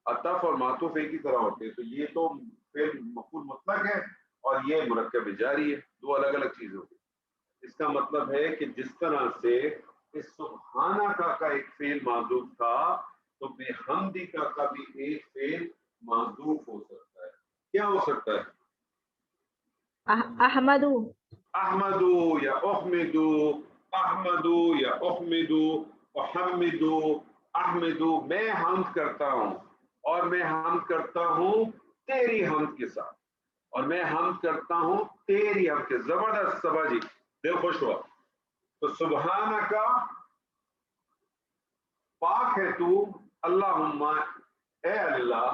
عطف اور معطوف ایک ہی طرح ہوتے ہیں، تو یہ تو فعل مفعول مطلق ہے اور یہ مرکب جاری ہے، دو الگ الگ چیزیں ہوتی ہیں۔ اس کا مطلب ہے کہ جس طرح سے اس سبحانہ کا ایک فعل معذوف تھا تو بحمدی کا بھی ایک فعل معذوف ہو سکتا ہے۔ کیا ہو سکتا ہے؟ احمدو، احمدو یا احمدو، احمدو یا احمدو، احمدو، احمدو، میں حمد کرتا ہوں اور میں حمد کرتا ہوں تیری حمد کے ساتھ، اور میں حمد کرتا ہوں تیری حمد کے، زبردست صبا جی، دل خوش ہوا۔ تو سبحانہ کا پاک ہے تو، اللہم اے اللہ،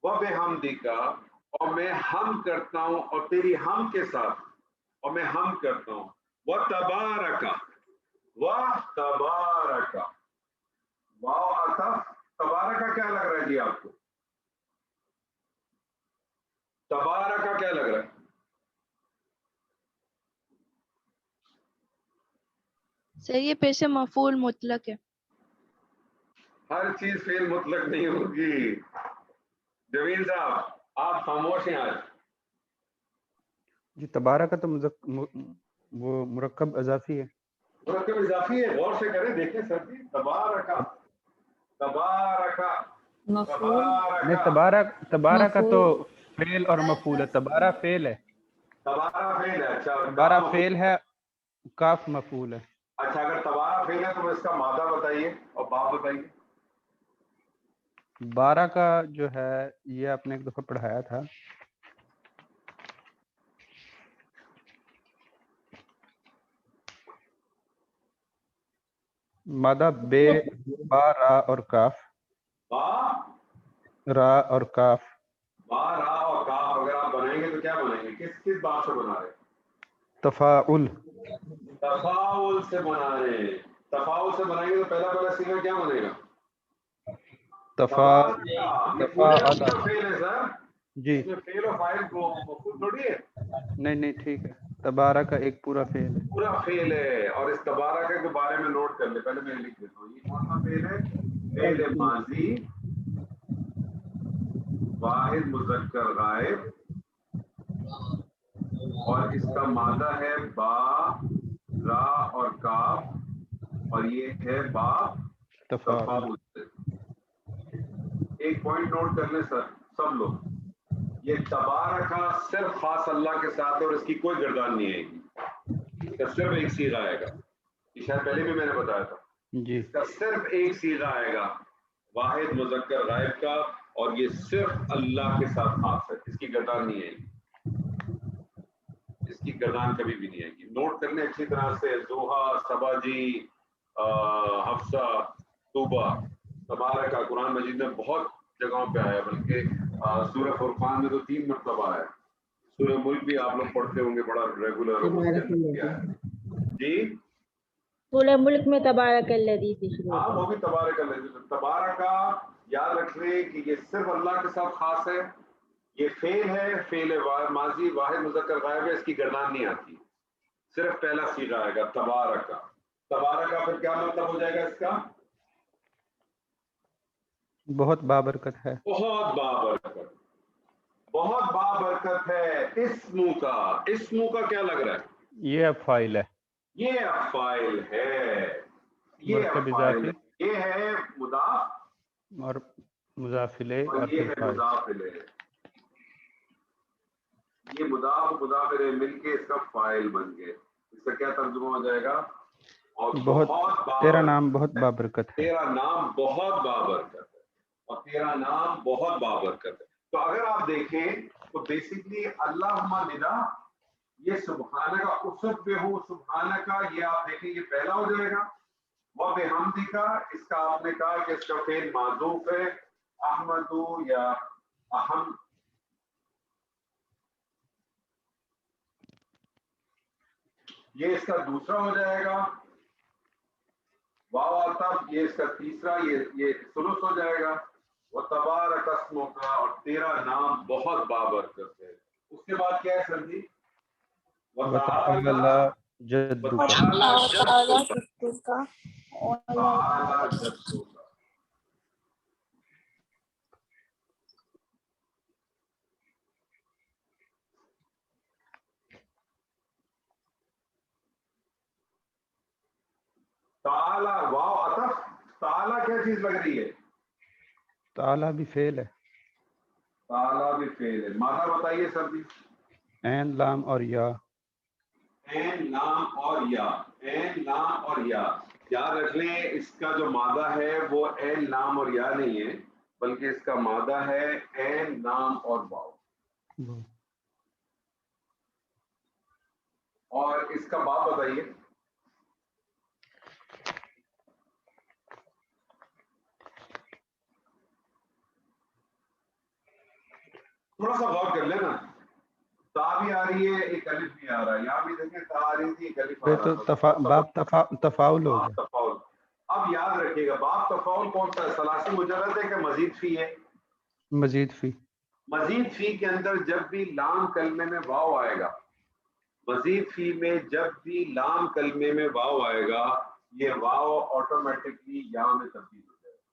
و بحمدک اور میں حمد کرتا ہوں اور تیری حمد کے ساتھ، اور میں حمد کرتا ہوں، و تبارک، و تبارک، واو عطف، تبارک کا کیا لگ رہا ہے جی آپ کو؟ تبارک کا کیا لگ رہا ہے؟ سر یہ پھر سے مفعول مطلق ہے۔ ہر چیز فعل مطلق نہیں ہوگی۔ جمیل صاحب آپ خاموش ہیں آج۔ جی تبارک تو وہ مرکب اضافی ہے۔ مرکب اضافی ہے، غور سے کریں، دیکھیں سر جی، تبارک، تبارک، مفعول نہیں، تبارک کا تو فعل اور مفعول ہے، تبارہ فعل ہے، تبارہ فعل ہے، اچھا تبارہ فعل ہے، کاف مفعول ہے۔ اچھا اگر تبارہ فعل ہے تو اس کا مادہ بتائیے اور باب بتائیے۔ بارہ کا جو ہے یہ آپ نے ایک دفعہ پڑھایا تھا، مادہ بے، با، را اور کاف، با، را اور کاف، با، را اور کاف اگر آپ بنائیں گے تو کیا بنائیں گے؟ کس بات سے بنا رہے ہیں؟ تفاعل، تفاعل سے بنا رہے ہیں۔ تفاعل سے بنائیں گے تو پہلا صیغہ کیا بنے گا؟ تفاعل فعل ہے سر، جی، اس میں فعل و فاعل کو مفعول تھوڑی ہے، نہیں ٹھیک ہے، تبارک کا ایک پورا فعل ہے۔ پورا فعل ہے، اور اس تبارک کے بارے میں نوٹ کر لیں، پہلے میں لکھ دیتا ہوں، یہ کون سا فعل ہے؟ فعل ماضی واحد مذکر غائب، اور اس کا مادہ ہے با، را اور کاف اور یہ ہے با تفاعل. ایک پوائنٹ نوٹ کر لیں سر سب لوگ, یہ تبارکہ صرف خاص اللہ کے ساتھ اور اس کی کوئی گردان نہیں آئے گی. اس کا صرف ایک صیغہ آئے گا, یہ شاید پہلے بھی میں نے بتایا تھا. جی اس کا صرف ایک صیغہ آئے گا واحد مذکر غائب کا, اور یہ صرف اللہ کے ساتھ خاص ہے. اس کی گردان نہیں آئے گی, اس کی گردان کبھی بھی نہیں آئے گی. نوٹ کر لیں اچھی طرح سے. زوہا, صبا جی, حفصہ, طوبہ, تبارکہ قرآن مجید میں بہت جگہوں پہ آیا, بلکہ سورہ فرقان میں تو 3 مرتبہ آیا. سورہ ملک بھی آپ لوگ پڑھتے ہوں گے, بڑا ریگولر. جی سورہ ملک میں تبارک الذی سے شروع ہاں وہ بھی تبارک الذی. تبارکہ یاد رکھ لیں کہ یہ صرف اللہ کے ساتھ خاص ہے. یہ فعل ہے, فعل ماضی واحد مذکر غائب ہے, اس کی گردان نہیں آتی. صرف پہلا صیغہ آئے گا تبارکہ. تبارکہ پھر کیا مطلب ہو جائے گا اس کا؟ بہت بابرکت ہے. بہت بابرکت, بہت بابرکت ہے. اسمو کا, اسمو کا کیا لگ رہا ہے؟ یہ اب فائل ہے. یہ اب فائل ہے, یہ اب فائل ہے. یہ ہے مضاف اور مضاف الیہ اور یہ ہے مضاف الیہ. یہ مضاف مضاف الیہ مل کے اس کا فاعل بن گئے. اس کا کیا ترجمہ ہو جائے گا؟ اور بہت تیرا نام بہت بابرکت ہے. تیرا نام بہت بابرکت ہے, اور تیرا نام بہت بابرکت ہے. تو اگر آپ دیکھیں تو بیسیکلی اللہم ندا, یہ سبحانہ کا اسبح سبحانہ, یہ آپ دیکھیں یہ پہلا ہو جائے گا. وبحمدک, اس کا آپ نے کہا کہ اس کا فعل معذوف ہے. احمدو یا اہم, یہ اس کا دوسرا ہو جائے گا. واو عطف, یہ اس کا تیسرا, یہ ثلث ہو جائے گا. وتبارک اسمک, اور تیرا نام بہت بابرکت ہے. اس کے بعد کیا ہے سر جی؟ وتعالی جدک. تعالی جدک کا تعالی جدک. تعالی واو عطف, تعالی کیا چیز لگ رہی ہے؟ تعالی بھی فعل ہے. تعالی بھی فعل ہے. معنی بتائیے سر جی. عین لام اور یا. عین لام اور یا, عین لام اور یا. یاد رکھ لیں اس کا جو مادہ ہے وہ عین لام اور یا نہیں ہے, بلکہ اس کا مادہ ہے عین لام اور واو. اور اس کا باب بتائیے. تھوڑا سا غور کر لینا. تا بھی آ رہی ہے, ایک الف بھی آ رہا ہے. یہاں بھی دیکھیں تا آ رہی تھی, ایک الف آ رہا تو باب تفاعل ہو گیا. تفاعل. اب یاد رکھیے گا باب تفاعل کون سا ہے؟ ثلاثی مجرد ہے کہ مزید فی ہے؟ مزید فی. مزید فی کے اندر جب بھی لام کلمے میں واو آئے گا, مزید فی میں جب بھی لام کلمے میں واو آئے گا, یہ واو آٹومیٹکلی یا میں تبدیل ہو جائے گا.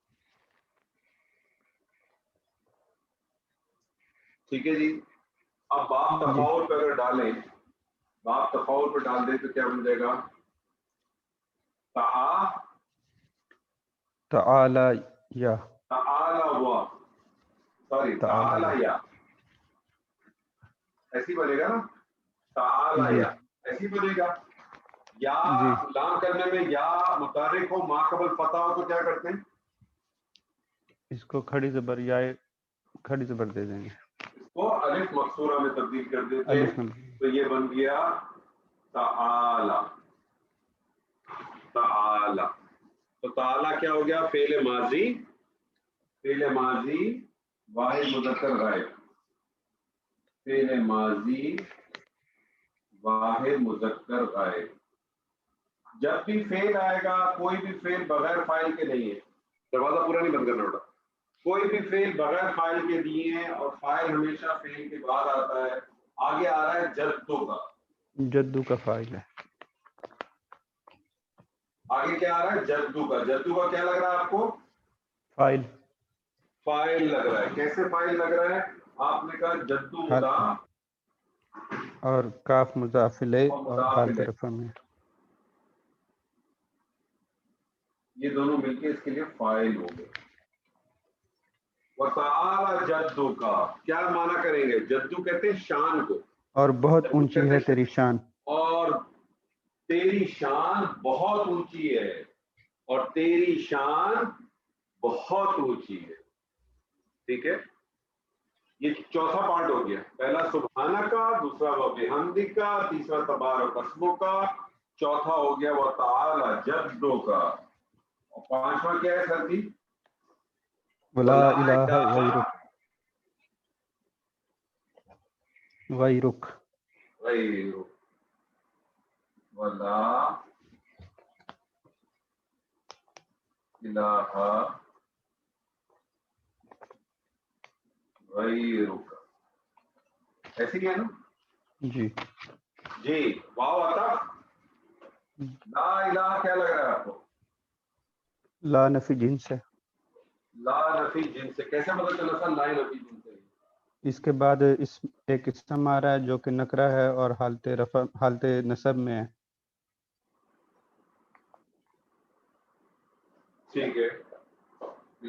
ٹھیک ہے جی. اب باب تفاعل پہ اگر ڈالیں, باب تفاعل پہ ڈال دیں تو کیا بن جائے گا؟ تعالی یا, تعالی ہوا, سوری تعالی یا, ایسی بنے گا نا, تعالی یا ایسی بنے گا. یا لام کرنے میں یا متحرک ہو, ما قبل فتح ہو تو کیا کرتے ہیں؟ اس کو کھڑی زبر یا کھڑی زبر دے دیں گے, اس کو الف مقصورہ میں تبدیل کر دیتے ہیں. تو یہ بن گیا تعالی. تعالی, تو تعالی کیا ہو گیا؟ فعل ماضی, فعل ماضی واحد مذکر غائب, فعل ماضی واحد مذکر غائب. جب بھی فعل آئے گا, کوئی بھی فعل بغیر فاعل کے نہیں ہے. دروازہ پورا نہیں بند کرنا بیٹا. کوئی بھی فعل بغیر فاعل کے نہیں ہے, اور فاعل ہمیشہ فعل کے بعد آتا ہے. آگے آ رہا ہے جدو کا, جدو کا فاعل ہے. آگے کیا آ رہا ہے؟ جدو کا. جدو کا کیا لگ رہا ہے آپ کو؟ فاعل. فاعل لگ رہا ہے. کیسے فاعل لگ رہا ہے؟ آپ نے کہا جدو مضاف اور کاف مضاف الیہ اور حالت رفع میں. یہ دونوں مل کے اس کے لیے فاعل ہو گئے. وَتَعَالَى جَدُّكَ کیا معنی کریں گے؟ جدو کہتے ہیں شان کو, اور بہت اونچی ہے تیری شان. اور تیری شان بہت اونچی ہے, اور تیری شان بہت اونچی ہے. ٹھیک ہے, یہ چوتھا پارٹ ہو گیا. پہلا سبحانہ کا, دوسرا وبحمدک کا, تیسرا تبارک اسمک کا, چوتھا ہو گیا وتعالی جدک کا, اور پانچواں کیا ہے سر جی؟ ولا الہ غیرک. غیرک غیرک ولا الہ غیرک. ایسے کیا ہے نا جی. جی. واو آتا لا الہ کیا لگ رہا ہے آپ کو؟ لا نفی جنس ہے. لا نفی جنس سے کیسے پتہ چلا سر لا نفی جنس سے؟ اس کے بعد ایک اسم آ رہا ہے جو کہ نکرہ ہے اور حالت رفع حالت نصب میں ہے. ٹھیک ہے,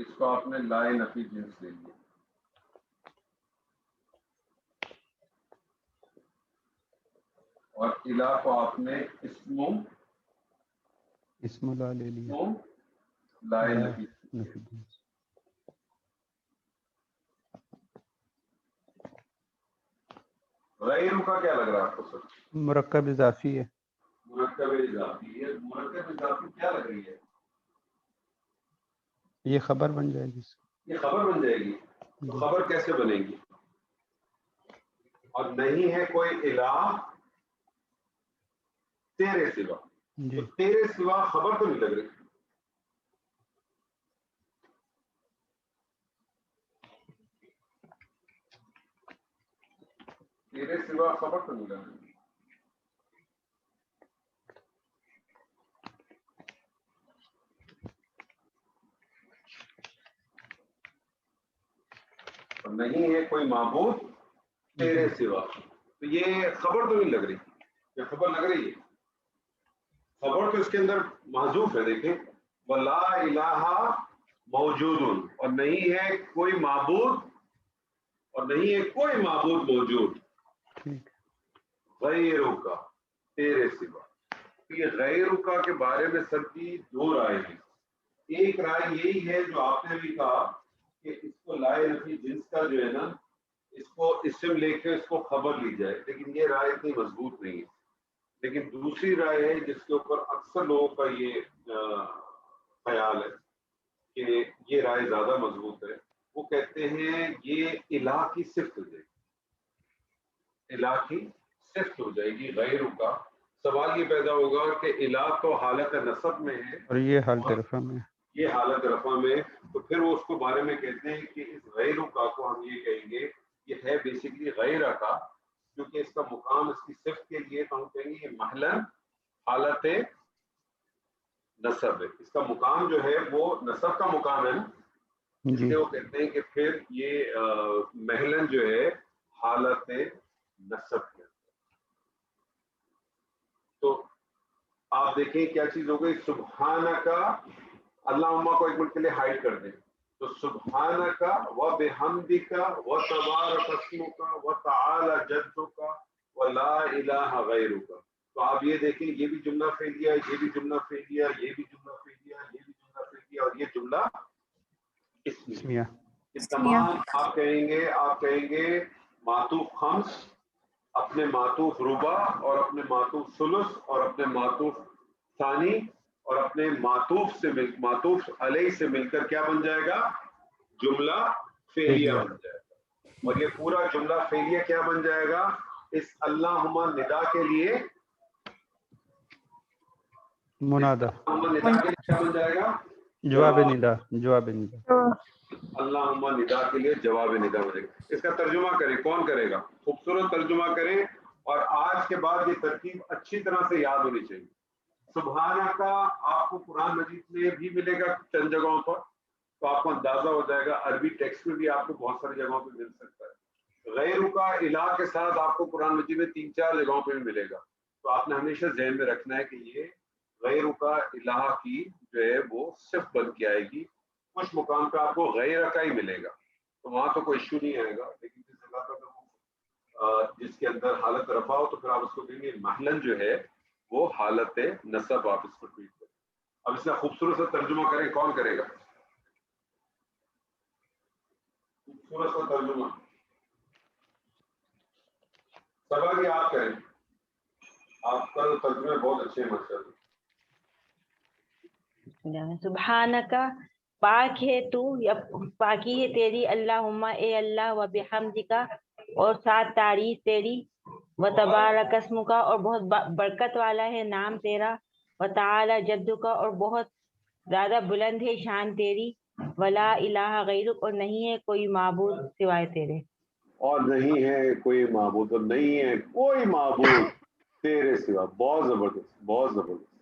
اس کو آپ نے لا نفی جنس لے لیا. اور الہ کو آپ نے اسم لا لے لیا. لا لا نفی. نفی جنس. غیر کا کیا لگ رہا ہے آپ کو سر؟ مرکب اضافی ہے. مرکب اضافی ہے. مرکب اضافی کیا لگ رہی ہے؟ یہ خبر بن جائے گی. یہ خبر بن جائے گی. تو خبر کیسے بنے گی؟ اور نہیں ہے کوئی الہ تیرے سوا. جی. تو تیرے سوا خبر تو نہیں لگ رہی. تیرے سوا خبر تو نہیں لگ رہی. اور نہیں ہے کوئی معبود تیرے سوا. تو یہ خبر تو نہیں لگ رہی. یہ خبر لگ رہی ہے. خبر تو اس کے اندر محذوف ہے. دیکھیں ولا الہ موجود, اور نہیں ہے کوئی معبود, اور نہیں ہے کوئی معبود موجود غیرک کا تیرے سوا. یہ غیرک کے بارے میں سب کی دو رائے ہیں. ایک رائے یہی ہے جو آپ نے بھی کہا کہ اس کو لا نفی جنس کا جو ہے نا, اس کو اسم لے کے اس کو خبر لی جائے, لیکن یہ رائے اتنی مضبوط نہیں ہے. لیکن دوسری رائے ہے جس کے اوپر اکثر لوگوں کا یہ خیال ہے کہ یہ رائے زیادہ مضبوط ہے. وہ کہتے ہیں یہ الہ کی صفت ہو جائے گی. الہ کی صفت ہو جائے گی غیرک کا. سوال یہ پیدا ہوگا کہ الہ تو حالت نصب میں ہے اور یہ حالت رفع میں. یہ حالت رفع میں, تو پھر وہ اس کو بارے میں کہتے ہیں کہ اس غیرک کو ہم یہ کہیں گے یہ ہے بیسیکلی غیر کا, کیونکہ اس کا مقام اس کی صفت کے لیے تو ہم کہیں گے یہ محلن حالت نصب ہے. اس کا مقام جو ہے وہ نصب کا مقام ہے نا, اس جی. لیے وہ کہتے ہیں کہ پھر یہ محلن جو ہے حالت نصب ہے. تو آپ دیکھیں کیا چیز ہو گئی. سبحانہ کا اللہم کو ایک منٹ کے لیے ہائڈ کر دیں. تو سبحانہ کا وبحمدک وتبارک اسمک وتعالی جدک ولا الہ غیرک. تو آپ یہ دیکھیں یہ بھی جملہ فعلیہ, یہ بھی جملہ فعلیہ, یہ بھی جملہ فعلیہ, یہ بھی جملہ فعلیہ, اور یہ جملہ اسمیہ. یہ تمام آپ کہیں گے معطوف خمس, اپنے معطوف ربع, اور اپنے معطوف ثلث, اور اپنے معطوف ثانی, اور اپنے معطوف علیہ سے مل کر کیا بن جائے گا؟ جملہ فعلیہ بن جائے گا. اور یہ پورا جملہ فعلیہ کیا بن جائے گا؟ اس اللہم ندا کے لیے منادہ. ندا کے لیے کیا بن جائے گا؟ جواب ندا. جواب ندا. اللہم ندا کے لیے جواب ندا بنے گا. اس کا ترجمہ کریں, کون کرے گا؟ خوبصورت ترجمہ کریں, اور آج کے بعد یہ ترکیب اچھی طرح سے یاد ہونی چاہیے. سبحانہ کا آپ کو قرآن مجید میں بھی ملے گا چند جگہوں پر, تو آپ کو اندازہ ہو جائے گا. عربی ٹیکسٹ میں بھی آپ کو بہت ساری جگہوں پہ مل سکتا ہے. غیرک کا الہ کے ساتھ آپ کو قرآن مجید میں 3-4 جگہوں پہ بھی ملے گا. تو آپ نے ہمیشہ ذہن میں رکھنا ہے کہ یہ غیر کا الہ کی جو ہے وہ صفت بن کے آئے گی. کچھ مقام پہ آپ کو غیر کا ہی ملے گا تو وہاں تو کوئی ایشو نہیں آئے گا, لیکن جس جگہ پہ جس کے اندر حالت رفع ہو تو پھر آپ اس کو کہیں گے محلن جو ہے وہ حالت نصب آپ اس کو ٹویٹ کریں. اب اس کا خوبصورت سا ترجمہ کریں, کون کرے گا خوبصورت سا ترجمہ؟ سبا کی آپ کریں, آپ کا ترجمے بہت اچھے ہیں ماشاءاللہ. سبحانکا پاک ہے تو, یا پاکی ہے تیری, اللہم اے اللہ, و بحمدکا اور ساتھ تعریف تیری, و تبارک اسمکا اور بہت برکت والا ہے نام تیرا, و تعالی جدکا اور بہت زیادہ بلند ہے شان تیری, ولا الہ غیرک اور نہیں ہے کوئی معبود سوائے تیرے. اور نہیں ہے کوئی معبود, اور نہیں ہے کوئی معبود تیرے سوا. بہت زبردست, بہت زبردست.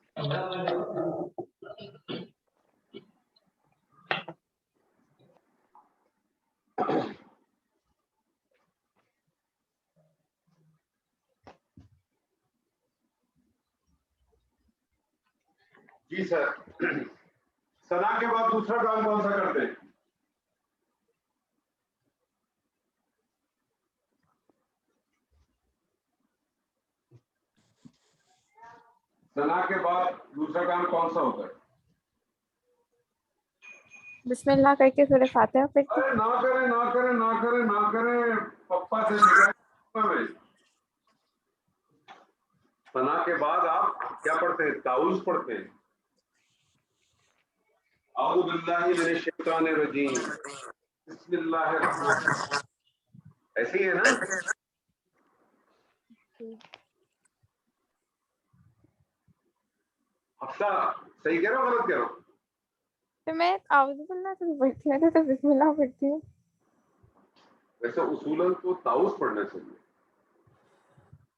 جی سر, ثنا کے بعد دوسرا کام کون سا کرتے ہیں؟ ثنا کے بعد دوسرا کام کون سا ہوتا ہے؟ بسم اللہ کر کے سورہ فاتحہ پڑھتے ہیں. ارے نہ کریں نہ کریں نہ کریں نہ کریں, پپا سے شکایت. ثنا کے بعد آپ کیا پڑھتے ہیں؟ تعوذ پڑھتے ہیں. اعوذ باللہ من الشیطان الرجیم, بسم اللہ الرحمن الرحیم. ایسے ہی ہے نا؟ حفصہ صحیح کہہ رہا ہوں غلط کہہ رہا ہوں؟ تو میں اعوذ باللہ سے پڑھتی ہوں تو بسم اللہ پڑھتی ہوں. ویسے اصولاً تو تعوذ پڑھنا چاہیے,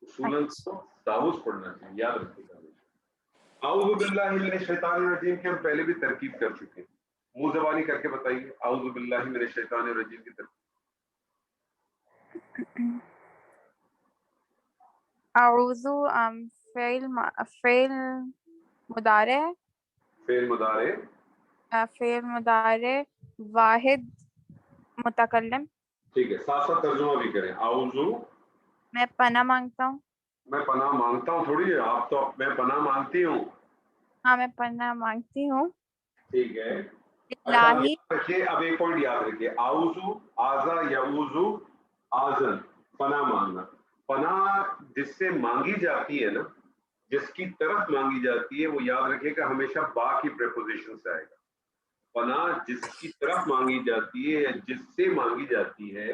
اصولاً تو تعوذ پڑھنا چاہیے, یاد رکھیے گا. اعوذ باللہ من الشیطان الرجیم کی ہم پہلے بھی ترکیب کر چکے ہیں, منہ زبانی کر کے بتائیے اعوذ باللہ من الشیطان الرجیم کی ترکیب. اعوذ فعل مضارع, فعل مضارع واحد متکلم. ٹھیک ہے, ساتھ ساتھ ترجمہ بھی کریں. اعوذ میں پناہ مانگتا ہوں. میں پناہ مانگتا ہوں تھوڑی ہے, آپ تو میں پناہ مانگتی ہوں. ہاں میں پناہ مانگتی ہوں. ٹھیک ہے, الہی. رکھیے اب ایک پوائنٹ یاد رکھیے, اعوذ آزا یعوذ آزن, پناہ مانگنا. پناہ جس سے مانگی جاتی ہے نا, جس کی طرف مانگی جاتی ہے, وہ یاد رکھیے کہ ہمیشہ با کی پریپوزیشن سے آئے گا. پناہ جس کی طرف مانگی جاتی ہے یا جس سے مانگی جاتی ہے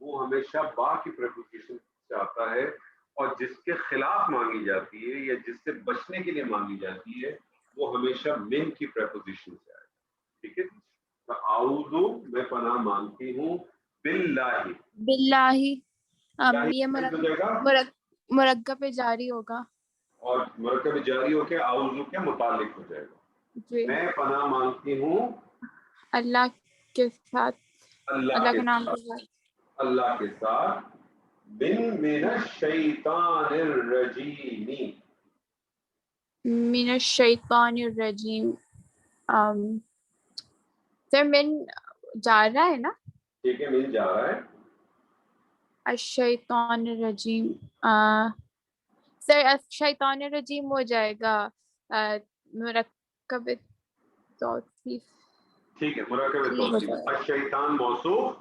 وہ ہمیشہ با کی پریپوزیشن سے آتا ہے, اور جس کے خلاف مانگی جاتی ہے یا جس سے بچنے کے لیے مانگی جاتی ہے وہ ہمیشہ من کی پریپوزیشن سے آئے گا. ٹھیک ہے, اعوذ میں پناہ مانگتی ہوں, باللہ باللہ یہ مرکب جاری ہوگا اور مرکب جاری ہو کے اعوذ کے متعلق ہو جائے گا. جی. میں پناہ مانگتی ہوں اللہ کے ساتھ, اللہ کے نام کے ساتھ, اللہ کے ساتھ, من الشیطان الرجیم, من الشیطان الرجیم. سر من جا رہا ہے نا؟ ٹھیک ہے, من جا رہا ہے. الشیطان الرجیم, سر الشیطان الرجیم ہو جائے گا مرکب توصیف. ٹھیک ہے, مرکب توصیف. الشیطان موصوف,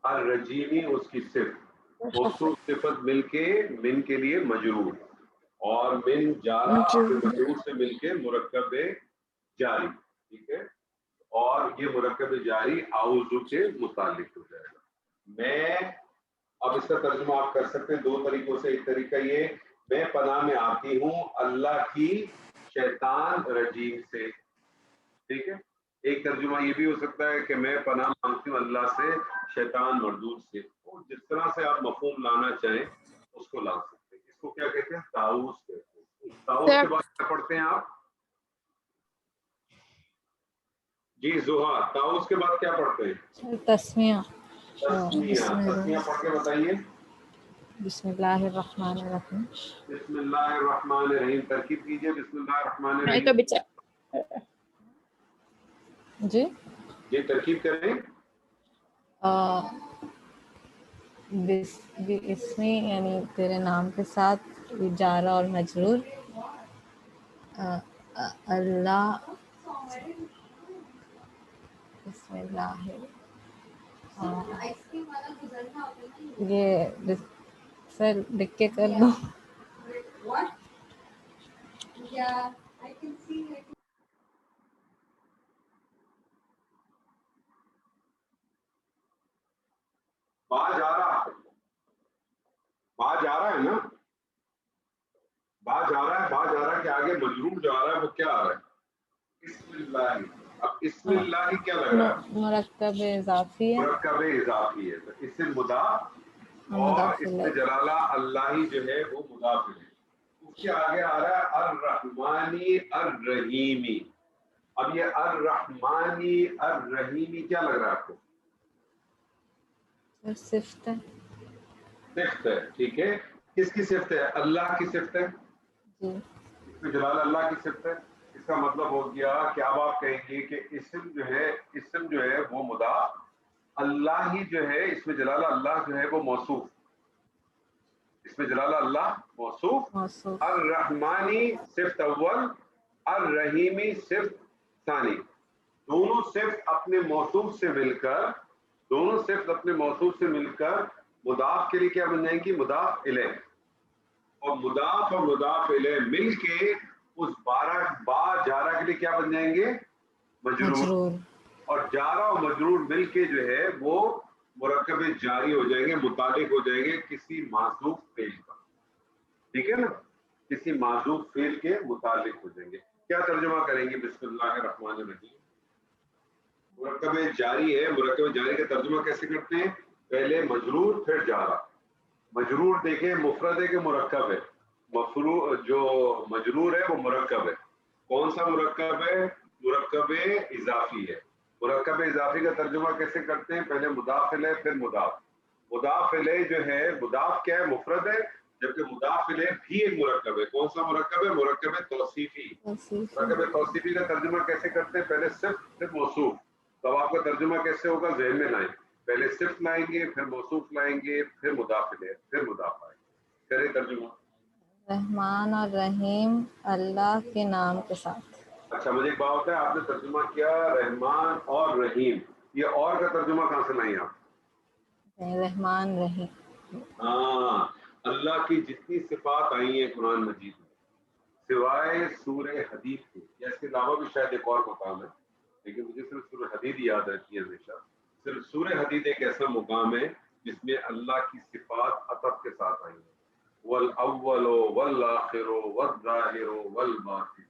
الرجیمی اس کی صفت, موصوف صفت مل کے من کے لیے مجرور, اور من جارا مجرور سے مل کے مرکب جاری. ٹھیک ہے, اور یہ مرکب جاری اعوذ کے متعلق ہو جائے گا. میں اب اس کا ترجمہ آپ کر سکتے ہیں دو طریقوں سے. ایک طریقہ یہ, میں پناہ میں آتی ہوں اللہ کی شیطان رجیم سے. ٹھیک ہے, ایک ترجمہ یہ بھی ہو سکتا ہے کہ میں پناہ مانگتی ہوں اللہ سے شیطان مردود سے. جس طرح سے آپ مفہوم لانا چاہیں اس کو لا سکتے ہیں. اس کو کیا کہتے ہیں؟ تعوذ کہتے ہیں. تعوذ کے بعد کیا پڑھتے ہیں آپ؟ جی زہا, تعوذ کے بعد کیا پڑھتے ہیں؟ تسمیہ. تسمیہ. تسمیہ پڑھ کے بتائیے. بسم اللہ الرحمن الرحیم. بسم اللہ الرحمن الرحیم. ترکیب کیجئے بسم اللہ الرحمن میں تو الرحیم. جی یہ ترکیب کریں. اسمی یعنی تیرے نام کے ساتھ جارہ اور مجرور. اللہ بسم اللہ. یہ سر لکھ کے کر دو. با جا رہا ہے نا. با جا رہا ہے کہ آگے مجرور جو آ رہا ہے وہ کیا آ رہا ہے؟ بسم اللہ. اب اسم اللہ کیا لگ رہا ہے؟ مرکب اضافی ہے. مرکب اضافی ہے. تو اسم مضاف اور اسم جلالہ اللہ جو ہے وہ مضاف ہے. اس کے آگے آ رہا ہے الرحمانی الرحیمی. اب یہ الرحمانی الرحیمی کیا لگ رہا ہے آپ کو؟ صفت ہے. صفت ہے. ٹھیک ہے. کس کی صفت ہے؟ اللہ کی صفت ہے. جی اسم جلالہ اللہ کی صفت ہے. اس کا مطلب ہو گیا کہ اب آپ کہیں گے کہ اسم جو ہے وہ مضاف، اللہ ہی جو ہے اسم جلالہ اللہ جو ہے وہ موصوف. اسم جلالہ اللہ موصوف. الرحمانی صفت اول، الرحیمی صفت ثانی. دونوں صفت اپنے موصوف سے مل کر مضاف کے لیے کیا بن جائیں گی؟ مضاف الیہ. اور مضاف الیہ مل کے اس با جارہ کے لیے کیا بن جائیں گے؟ مجرور. اور جارہ اور مجرور مل کے جو ہے وہ مرکب جاری ہو جائیں گے، متعلق ہو جائیں گے کسی محذوف فعل کا. ٹھیک ہے نا؟ کسی محذوف فعل کے متعلق ہو جائیں گے. کیا ترجمہ کریں گے بسم اللہ الرحمن الرحیم؟ مرکب جاری ہے. مرکب جاری کا ترجمہ کیسے کرتے ہیں؟ پہلے مجرور پھر جارہ. مجرور دیکھیں مفرد ہے کہ مرکب ہے؟ جو مجرور ہے وہ مرکب ہے. کون سا مرکب ہے؟ مرکب اضافی ہے. مرکب اضافی کا ترجمہ کیسے کرتے ہیں؟ پہلے مضاف الیہ پھر مضاف. مضاف الیہ جو ہے مضاف کیا ہے؟ مفرد ہے. جبکہ مضاف الیہ بھی ایک مرکب ہے. کون سا مرکب ہے؟ مرکب توصیفی. مرکب توصیفی کا ترجمہ کیسے کرتے ہیں؟ پہلے صفت پھر موصوف. تو آپ کا ترجمہ کیسے ہوگا؟ ذہن میں لائیں. پہلے صفت لائیں گے، پھر موصوف لائیں گے، پھر مضاف الیہ، پھر مضاف آئیں گے. کریں ترجمہ. رحمان اور رحیم اللہ کے نام کے ساتھ. اچھا مجھے ایک بات ہے، آپ نے ترجمہ کیا رحمان اور رحیم، یہ اور کا ترجمہ کہاں سے لائیں آپ؟ رحمان رحیم. ہاں، اللہ کی جتنی صفات آئی ہیں قرآن مجید میں سوائے سورہ حدید کے، یا اس کے علاوہ بھی شاید ایک اور مقام ہے لیکن مجھے صرف سورہ حدید یاد رہتی ہے ہمیشہ. صرف سورہ حدید ایک ایسا مقام ہے جس میں اللہ کی صفات عطف کے ساتھ آئی ہیں. والاول والآخر والظاہر والباطن.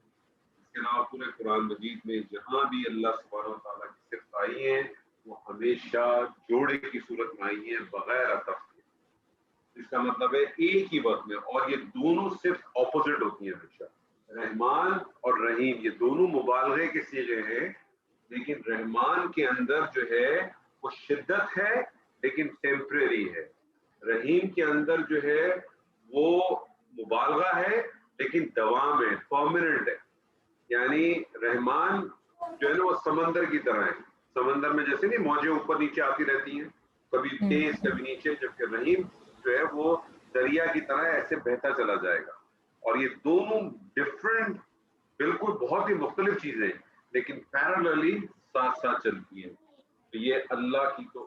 اس کے علاوہ پورے قرآن مجید میں جہاں بھی اللہ سبحانہ و تعالیٰ کی صفات آئی ہیں وہ ہمیشہ جوڑے کی صورت میں آئی ہیں بغیر عطف کے. اس کا مطلب ہے ایک ہی وقت میں، اور یہ دونوں صرف اپوزٹ ہوتی ہیں ہمیشہ. رحمان اور رحیم یہ دونوں مبالغے کے صیغے ہیں، لیکن رحمان کے اندر جو ہے وہ شدت ہے لیکن ٹیمپریری ہے. رحیم کے اندر جو ہے وہ مبالغہ ہے لیکن دوام ہے، پرماننٹ ہے. یعنی رحمان جو ہے نا وہ سمندر کی طرح ہے. سمندر میں جیسے نہیں موجیں اوپر نیچے آتی رہتی ہیں، کبھی تیز کبھی نیچے، جبکہ رحیم جو ہے وہ دریا کی طرح ایسے بہتا چلا جائے گا. اور یہ دونوں ڈفرینٹ، بالکل بہت ہی مختلف چیزیں لیکن پیراللی ساتھ ساتھ چلتی ہیں. تو یہ اللہ کی، تو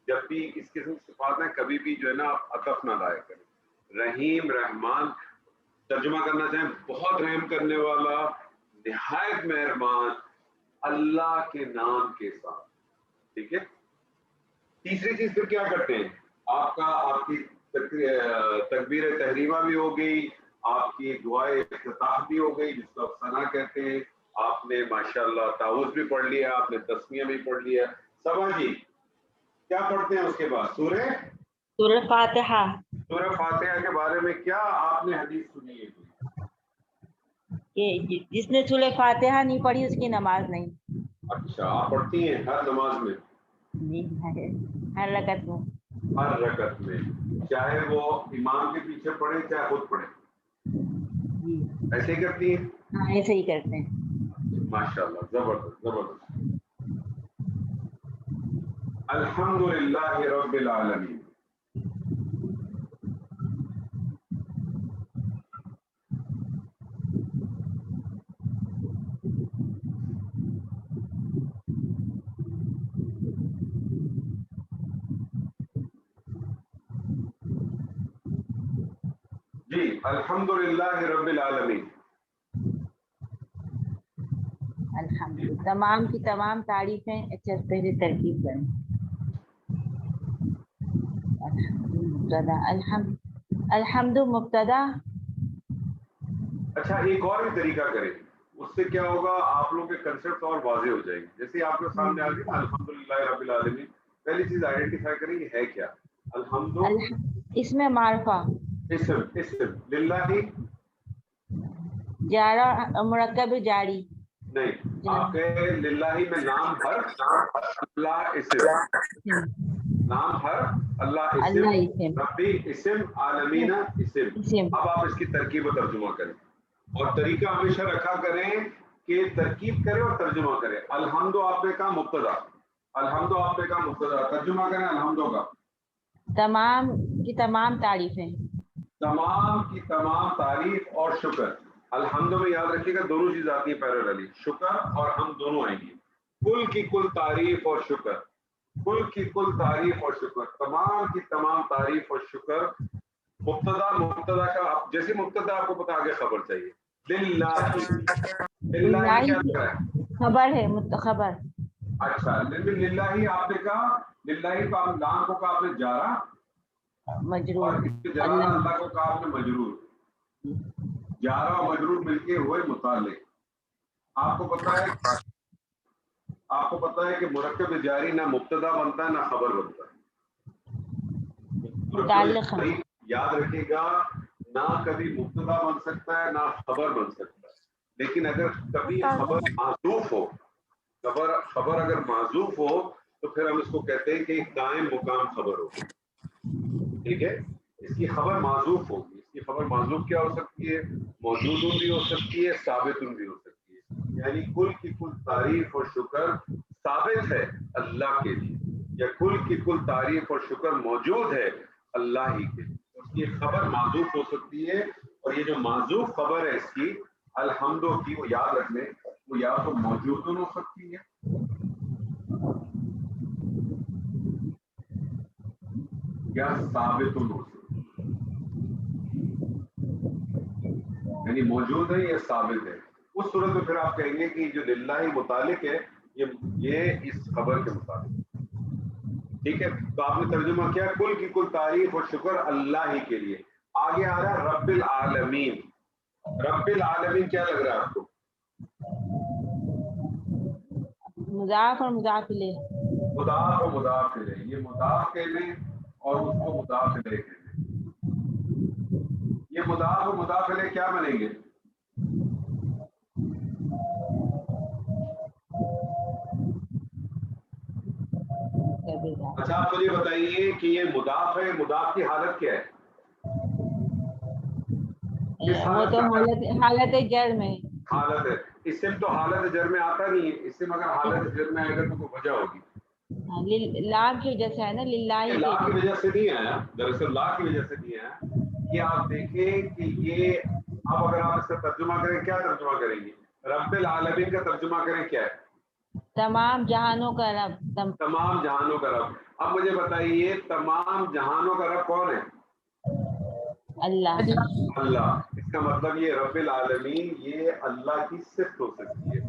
جب بھی اس قسم کی صفات ہیں کبھی بھی جو ہے نا آپ عطف نہ لایا کریں. رحیم رحمان ترجمہ کرنا چاہیں بہت رحم کرنے والا، نہایت مہربان، اللہ کے نام کے ساتھ. ٹھیک ہے. تیسری چیز پھر کیا کرتے ہیں؟ آپ کی تکبیر تحریمہ بھی ہو گئی، آپ کی دعائے افتتاح بھی ہو گئی جس کو آپ ثنا کہتے ہیں. آپ نے ماشاءاللہ تعوذ بھی پڑھ لیا، آپ نے تسمیہ بھی پڑھ لیا. سبا جی کیا پڑھتے ہیں اس کے بعد؟ سورہ فاتحہ. سورہ فاتحہ کے بارے میں کیا آپ نے حدیث سنی ہے کہ جس نے سورہ فاتحہ نہیں پڑھی اس کی نماز نہیں. اچھا آپ پڑھتی ہیں ہر نماز میں؟ جی ہر رکعت میں. ہر رکعت میں، چاہے وہ امام کے پیچھے پڑھے چاہے خود پڑھے، ایسے ہی کرتی ہیں؟ ہاں ایسے ہی کرتے ہیں. ماشاءاللہ، زبردست زبردست. الحمدللہ رب العالمین. جی الحمدللہ رب العالمین. الحمد تمام کی تمام تعریفیں. اچھا پہلے ترکیب کریں. مبتدا الحمد مبتدا. اچھا ایک اور بھی طریقہ کریں، اس سے کیا ہوگا آپ لوگوں کے کنسیپٹ اور واضح ہو جائیں گے. جیسے آپ کے سامنے آ گئی الحمدللہ رب العالمین، پہلی چیز آئیڈینٹیفائی کریں گے ہے کیا. الحمد اس میں معرفہ اسم للہ جارا مرکب جاری. نہیں، آپ کے للہ میں نام ہر اللہ اسم، نام ہر اللہ اسم، ربی اسم، عالمین اسم. اب آپ اس کی ترکیب و ترجمہ کریں، اور طریقہ ہمیشہ رکھا کریں کہ ترکیب کریں اور ترجمہ کریں. الحمد آپ نے کہا مبتدا، الحمد آپ نے کہا مبتدا، ترجمہ کریں الحمد کا تمام کی تمام تعریفیں. تمام کی تمام تعریف اور شکر. الحمد میں یاد رکھیے گا دونوں چیز آتی ہے پیراللی، شکر اور ہم دونوں آئیں گی. کل کی کل تعریف اور شکر، کل کی کل تعریف اور شکر، تمام کی تمام تعریف اور شکر. مبتدا کا جیسے مبتدا آپ کو پتا آگے خبر چاہیے. للہ کیا لگ رہا ہے؟ خبر ہے خبر. اچھا للہ آپ نے کہا، للہ کو آپ لام کو کہا آپ نے جارا، مجرور. اور اس کے جلالہ اللہ کو کہا آپ نے مجرور. جارا اور مجرور مل کے ہوئے متعلق. آپ کو پتا ہے کہ مرکب جاری نہ مبتدا بنتا ہے نہ خبر بنتا ہے. یاد رکھیے گا نہ کبھی مبتدا بن سکتا ہے نہ خبر بن سکتا ہے. لیکن اگر کبھی خبر معذوف ہو، خبر اگر معذوف ہو تو پھر ہم اس کو کہتے ہیں کہ قائم مقام خبر ہو. ٹھیک ہے، اس کی خبر معذوف ہوگی. اس کی خبر معذوف کیا ہو سکتی ہے؟ موجود بھی ہو سکتی ہے، ثابت بھی ہو سکتی ہے. یعنی کل کی کل تعریف اور شکر ثابت ہے اللہ کے لیے، یا کل کی کل تعریف اور شکر موجود ہے اللہ ہی کے لیے. اس کی خبر معذوف ہو سکتی ہے، اور یہ جو معذوف خبر ہے اس کی الحمدو کی، وہ یاد رکھ لیں وہ یا تو موجود ہو سکتی ہے یا ثابت ہو سکتی ہے. یعنی موجود ہے یا ثابت ہے. اس صورت میں پھر آپ کہیں گے کہ جو للہ متعلق ہے یہ اس خبر کے مطابق. ٹھیک ہے، تو آپ نے ترجمہ کیا کل کی کل تعریف اور شکر اللہ ہی کے لیے. آگے آ رہا ہے رب العالمین. رب العالمین کیا لگ رہا ہے آپ کو؟ مضاف اور مضاف الیہ. مضاف اور مضاف الیہ. یہ مضاف کہہ لیں اور اس کو مضاف الیہ کہہ لیں. یہ مضاف اور مضاف الیہ کیا بنیں گے؟ اچھا آپ مجھے بتائیے کہ یہ مضاف ہے، مضاف کی حالت کیا ہے؟ وہ تو حالت جر میں. حالت ہے. اسم تو حالت جر میں آتا نہیں ہے. اسم اگر حالت جر میں آئے گا تو کوئی وجہ ہوگی. لام کی وجہ سے ہے نا، للہ لا کی وجہ سے نہیں آیا، دراصل لا کی وجہ سے نہیں آیا. یہ آپ دیکھیں کہ یہ اب اگر آپ اس کا ترجمہ کریں کیا ترجمہ کریں گے؟ رب العالمین کا ترجمہ کریں کیا ہے؟ تمام جہانوں کا رب. تمام جہانوں کا رب. اب مجھے بتائیے تمام جہانوں کا رب کون ہے؟ اللہ. اللہ. اس کا مطلب یہ رب العالمین یہ اللہ کی صفت ہو سکتی ہے.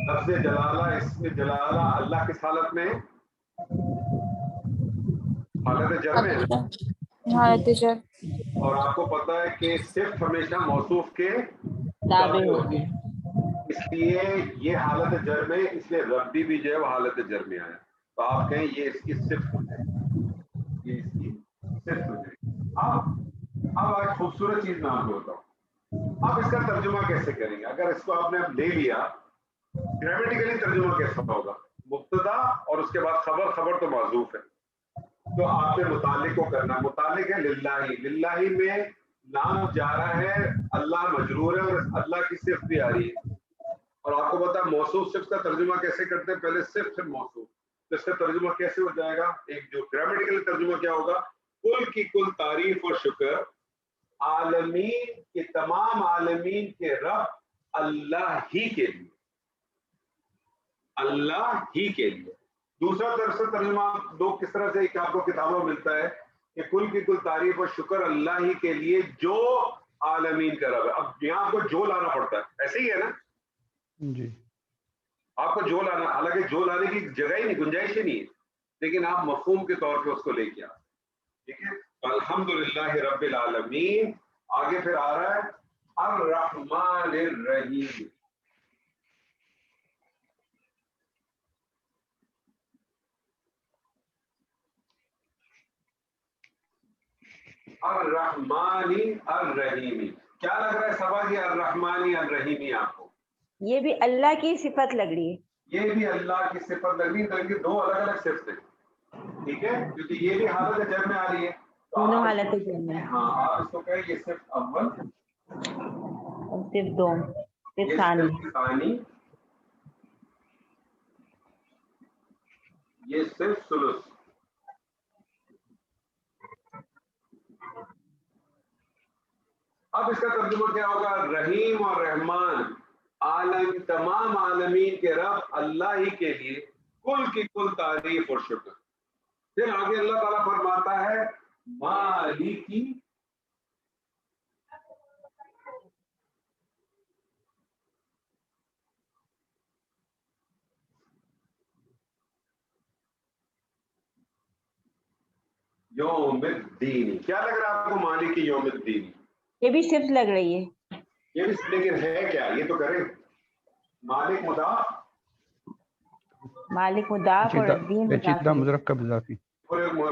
لفظ جلالہ، اسم جلالہ اللہ کس حالت میں ہے؟ حالت جر میں ہے. حالت جر. اور آپ کو پتا ہے کہ صفت ہمیشہ موصوف کے تابع ہوتی ہے. اس لیے یہ حالت جر میں، اس لیے ربی بھی جو ہے وہ حالت جر میں آیا. تو آپ کہیں یہ اس کی صفت ہو جائے گی، یہ اس کی صفت ہو جائے گی. اب ایک خوبصورت چیز میں آپ کو بتاؤں، آپ اس کا ترجمہ کیسے کریں گے؟ اگر اس کو آپ نے لے لیا گرامیٹیکلی ترجمہ کیسا ہوگا؟ مبتدا اور اس کے بعد خبر، خبر تو معذوف ہے. تو آپ نے متعلق کو کرنا. متعلق ہے للہ، للہ میں نام جا رہا ہے، اللہ مجرور ہے اور اللہ کی صفت بھی آ رہی ہے. اور آپ کو پتا موصوف صفت کا ترجمہ کیسے کرتے ہیں؟ پہلے صفت سے موصوف. تو اس کا ترجمہ کیسے ہو جائے گا؟ ایک جو گرامیٹیکل ترجمہ کیا ہوگا؟ کل کی کل تعریف اور شکر عالمین کے تمام عالمین کے رب اللہ ہی کے لیے، اللہ ہی کے لیے. دوسرا طرف سے ترجمہ دو کس طرح سے ایک آپ کو کتابوں میں ملتا ہے کہ کل کی کل تعریف اور شکر اللہ ہی کے لیے جو عالمین کا رب ہے. اب یہاں آپ کو جو لانا پڑتا ہے، ایسے ہی ہے نا جی آپ کو جو لانا، حالانکہ جو لانے کی جگہ ہی نہیں، گنجائش ہی نہیں ہے، لیکن آپ مفہوم کے طور پہ اس کو لے کے آئے. ٹھیک ہے. الحمدللہ رب العالمین. آگے پھر آ رہا ہے الرحمن الرحیم. الرحمانی الرحیمی. کیا لگ رہا ہے صبا جی الرحمانی الرحیمی آپ کو؟ یہ بھی اللہ کی صفت لگ رہی ہے. یہ بھی اللہ کی صفت لگ رہی ہے، تو ان کی دو الگ الگ صفت ہیں. ٹھیک ہے، کیونکہ یہ بھی حالت جب میں آ رہی ہے. دونوں حالتیں کرنا ہے. ہاں آپ اس کو کہیں یہ صرف اول، صرف دو، صرف یہ ثانی. صرف ثانی، یہ صرف ثلث. اب اس کا ترجمہ کیا ہوگا؟ رحیم اور رحمان عالم تمام عالمین کے رب اللہ ہی کے لیے کل کی کل تعریف اور شکر. پھر آگے اللہ تعالیٰ فرماتا ہے مالکی یوم الدین. کیا لگ رہا ہے آپ کو مالکی یوم الدین؟ یہ بھی صفت لگ رہی ہے. یہ بھی لیکن ہے کیا؟ یہ تو کریں مالک مضاف، مالک مضاف اور الدین پیچیدہ مضاف. مرکب اضافی.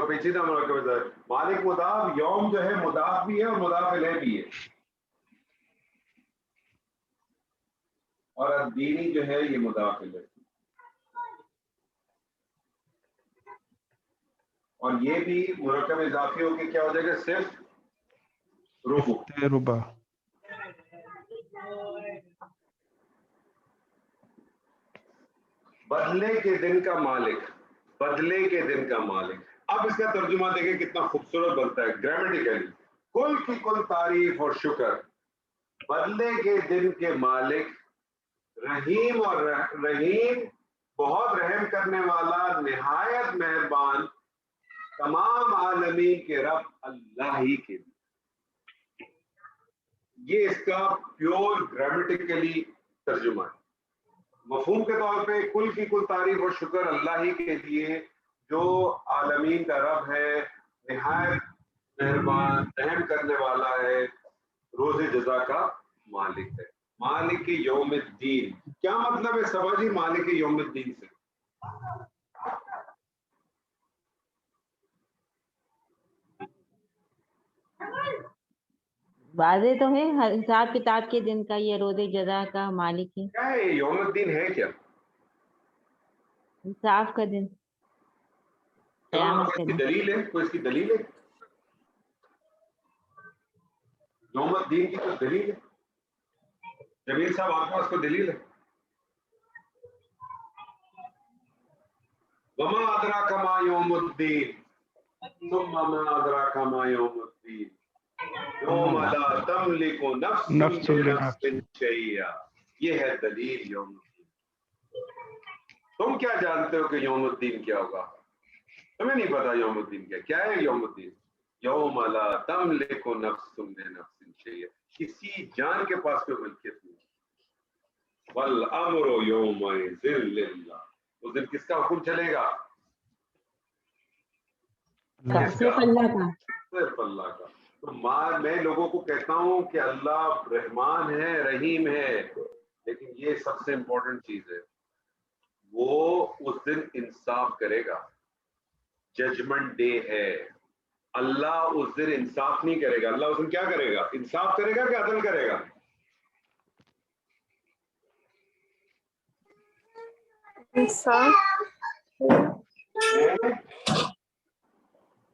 پیچیدہ مرکب ہے. مالک مضاف، یوم جو ہے مضاف بھی ہے اور مضاف الیہ بھی ہے، اور الدینی جو ہے یہ مضاف الیہ. اور یہ بھی مرکب اضافی ہو کے کیا ہو جائے گا؟ صرف ربع. ربع. بدلے کے دن کا مالک، بدلے کے دن کا مالک. اب اس کا ترجمہ دیکھیں کتنا خوبصورت بنتا ہے گرامیٹیکلی. کل کی کل تعریف اور شکر بدلے کے دن کے مالک، رحیم اور رحیم بہت رحم کرنے والا، نہایت مہربان، تمام عالمین کے رب اللہ ہی کے لیے. یہ اس کا پیور گرامیٹیکلی ترجمہ ہے. مفہوم کے طور پہ کل کی کل تعریف اور شکر اللہ ہی کے لیے جو عالمین کا رب ہے، نہایت مہربان، رحم کرنے والا ہے، روز جزا کا مالک ہے. مالک یوم الدین کیا مطلب ہے صبا جی مالک یوم الدین سے؟ واضح تو ہے، حساب کتاب کے دن کا، یہ روز جزا کا مالک ہے. کیا ہے یوم الدین ہے کیا؟ انصاف کا دن، قیامت کا کوئی اس کی دن. دلیل ہے؟ کوئی اس کی دلیل ہے؟ یوم الدین کی تو دلیل ہے. جمیل صاحب آپ کے پاس کوئی دلیل ہے؟ وما ادراک ما یوم الدین ثم ما ادراک ما یوم الدین یوم لا تملک نفس لنفس شیئا. یہ ہے دلیل یوم الدین. تم کیا جانتے ہو کہ یوم الدین کیا ہوگا؟ تمہیں نہیں پتا یوم الدین کیا ہے. یوم الدین یوم لا تملک نفس لنفس شیئا، کسی جان کے پاس کوئی ملکیت نہیں. والامر یومئذ للہ، اس دن کس کا حکم چلے گا؟ صرف اللہ کا. صرف اللہ کا. تو میں لوگوں کو کہتا ہوں کہ اللہ رحمان ہے، رحیم ہے، لیکن یہ سب سے امپورٹنٹ چیز ہے، وہ اس دن انصاف کرے گا. ججمنٹ ڈے ہے. اللہ اس دن انصاف نہیں کرے گا. اللہ اس دن کیا کرے گا؟ انصاف کرے گا کہ عدل کرے گا؟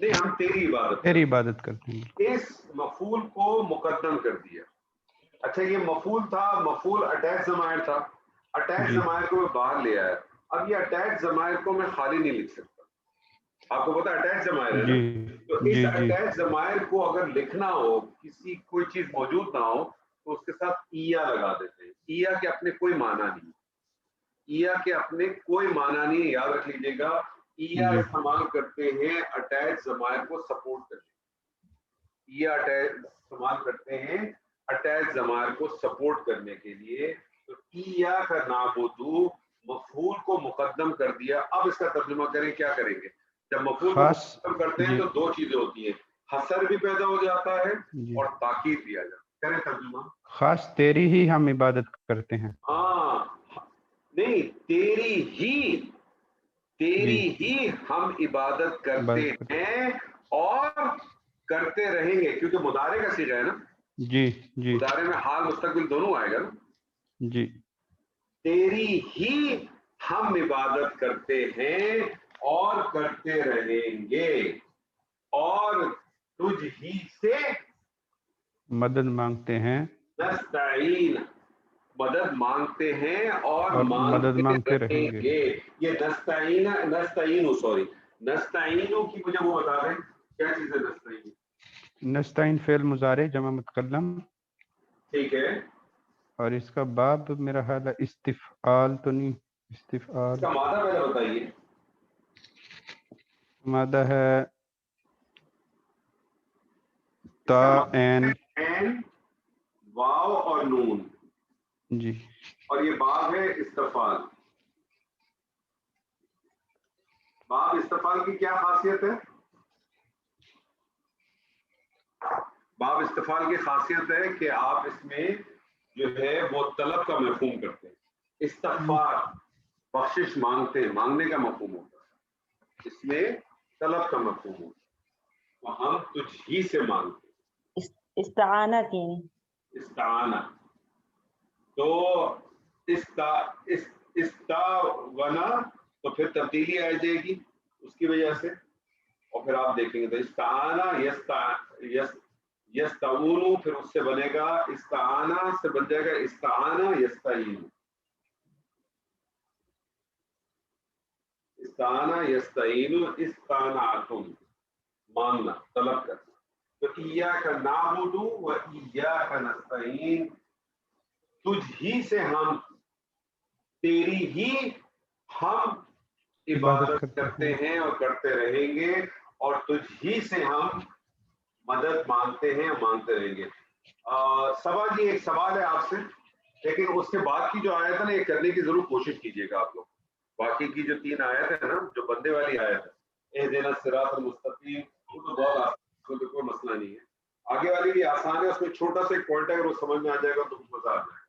نہیں ہم تیری عبادت تیری عبادت کرتے ہیں. اس مفعول کو مقدم کر دیا. اچھا یہ مفعول تھا, مفعول اٹیچ ضمائر تھا, اٹیچ جی. ضمائر کو میں باہر لے آیا. اب یہ اٹیچ ضمائر کو میں خالی نہیں لکھ سکتا, آپ کو پتا اٹیچ ضمائر ہے نا, جی تو اس جی جی اٹیچ ضمائر کو اگر لکھنا ہو, کسی کوئی چیز موجود نہ ہو, تو اس کے ساتھ ایا لگا دیتے ہیں. ایا کے اپنے کوئی معنی نہیں, ایا کے اپنے کوئی معنی نہیں, یاد رکھ لیجیے گا. ایا جی. استعمال کرتے ہیں اٹیچ ضمائر کو سپورٹ کرنے, ایا استعمال کرتے ہیں اٹیچ ضمائر کو سپورٹ کرنے کے لیے. تو ایا کا نعبدو مفعول کو مقدم کر دیا. اب اس کا ترجمہ کریں, کیا کریں گے؟ جب مفعول کو خاص مقدم کرتے ہیں جی تو دو چیزیں ہوتی ہیں, حصر بھی پیدا ہو جاتا ہے جی اور تاکید بھی آ جاتا ہے. کریں ترجمہ. خاص تیری ہی ہم عبادت کرتے ہیں. ہاں نہیں, تیری جی ہی ہم عبادت کرتے عبادت کرتے ہیں اور کرتے رہیں گے, کیونکہ مضارع کا صیغہ ہے نا, جی جی مضارع میں حال مستقبل دونوں آئے گا نا. جی. تیری ہی ہم عبادت کرتے ہیں اور کرتے رہیں گے, اور تجھ ہی سے مدد مانگتے ہیں نستعین, مدد مانگتے ہیں اور مدد مانگتے مانگتے رہیں گے. یہ نستعینو کی مجھے وہ بتا دیں کیا چیز ہے نستعین. نستعین فعل مضارع جمع متکلم, ٹھیک ہے, اور اس کا باب میرا خیال ہے استفعال تو نہیں, اس استفعال کا مادہ پہلے بتائیے. مادہ ہے اس کا تا مادہ عین. عین واو اور نون, جی اور یہ باب ہے استفعال. باب استفعال کی کیا خاصیت ہے؟ باب استفعال کی خاصیت ہے کہ آپ اس میں جو ہے وہ طلب کا مفہوم کرتے ہیں. استغفار بخشش مانگتے ہیں, مانگنے کا مفہوم ہوتا ہے, اس میں طلب کا مفہوم ہوتا ہے. تو ہم تجھ ہی سے مانگتے ہیں. استعانت یعنی استعانہ, تو استعونا تو پھر تبدیلی آ جائے گی اس کی وجہ سے, اور پھر آپ دیکھیں گے تو استعانہ یستعونو, پھر اس سے بنے گا استعانہ سے بن جائے گا استعانہ یستعین, استعانہ یستعین, استعناتم مانگنا طلب کرنا. تو ایاک نعبد و ایاک نستعین, تجھ ہی سے ہم, تیری ہی ہم عبادت کرتے ہیں اور کرتے رہیں گے, اور تجھ ہی سے ہم مدد مانگتے ہیں اور مانگتے رہیں گے. سبا جی ایک سوال ہے آپ سے, لیکن اس کے بعد کی جو آیت ہے نا یہ کرنے کی ضرور کوشش کیجیے گا آپ لوگ. باقی کی جو 3 آیت ہے نا, جو بندے والی آیت ہے اہدنا الصراط المستقیم, وہ تو بہت آسان, کوئی مسئلہ نہیں ہے. آگے والی بھی آسان ہے, اس میں چھوٹا سا ایک پوائنٹ ہے, اگر وہ سمجھ میں آ جائے گا تو مزہ آ جائے گا.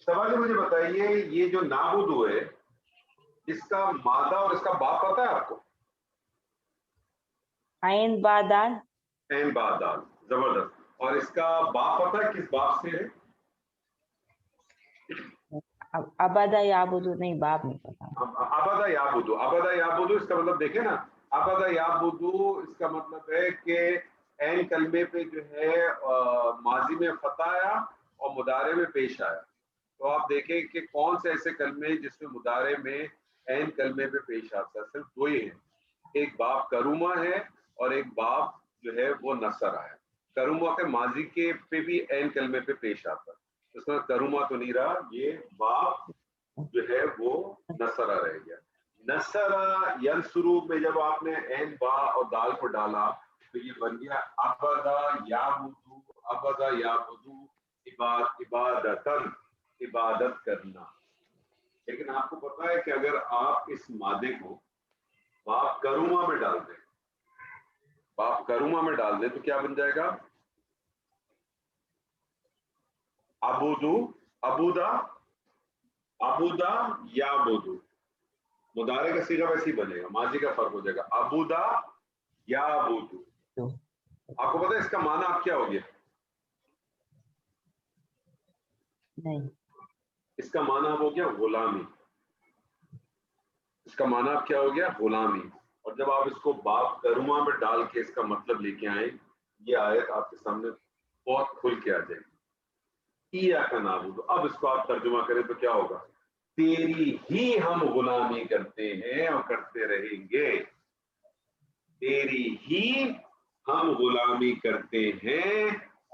سوال مجھے بتائیے, یہ جو نعبد ہے اس کا مادہ اور اس کا باپ پتہ ہے آپ کو؟ عین بادال, عین با دال, زبردست. اور اس کا باپ پتہ ہے کس باپ سے ہے؟ ابدا یعبدو, نہیں باپ نہیں پتا. ابدا یعبدو, ابدا یعبدو اس کا مطلب دیکھیں نا, ابدا یعبدو اس کا مطلب ہے کہ عین کلمے پہ جو ہے ماضی میں فتح آیا اور مضارع میں پیش آیا. تو آپ دیکھیں کہ کون سے ایسے کلمے ہیں جس میں مضارع میں عین کلمے پہ پیش آتا ہے؟ صرف 2 ہی ہیں, ایک باب کروما ہے اور ایک باب جو ہے وہ نصر آیا. کروما کے ماضی کے پہ بھی عین کلمے پہ پیش آتا ہے, اس میں کروما تو نہیں رہا, یہ باب جو ہے وہ نصرہ رہ گیا. نصرہ ینصرو میں جب آپ نے عین با اور دال کو ڈالا تو یہ بن گیا ابدا یعبدو, ابدا یعبدو عبادتن, عبادت کرنا. لیکن آپ کو پتا ہے کہ اگر آپ اس مادے کو باپ کروما میں ڈال دیں, باپ کروما میں ڈال دیں تو کیا بن جائے گا؟ ابودو, ابودا, ابودا یعبدو. مضارع کا صیغہ ویسے ہی بنے گا, ماضی کا فرق ہو جائے گا, ابودا یعبدو. آپ کو پتا ہے اس کا معنی آپ کیا ہو گیا؟ نہیں, اس کا معنی ہو گیا غلامی. اس کا معنی اب کیا ہو گیا؟ غلامی. اور جب آپ اس کو باب ترجمہ میں ڈال کے اس کا مطلب لے کے آئیں، یہ آیت آپ کے سامنے بہت کھل کے آ جائے گی. ایاک نعبد، اب اس کو آپ ترجمہ کریں تو کیا ہوگا؟ تیری ہی ہم غلامی کرتے ہیں اور کرتے رہیں گے. تیری ہی ہم غلامی کرتے ہیں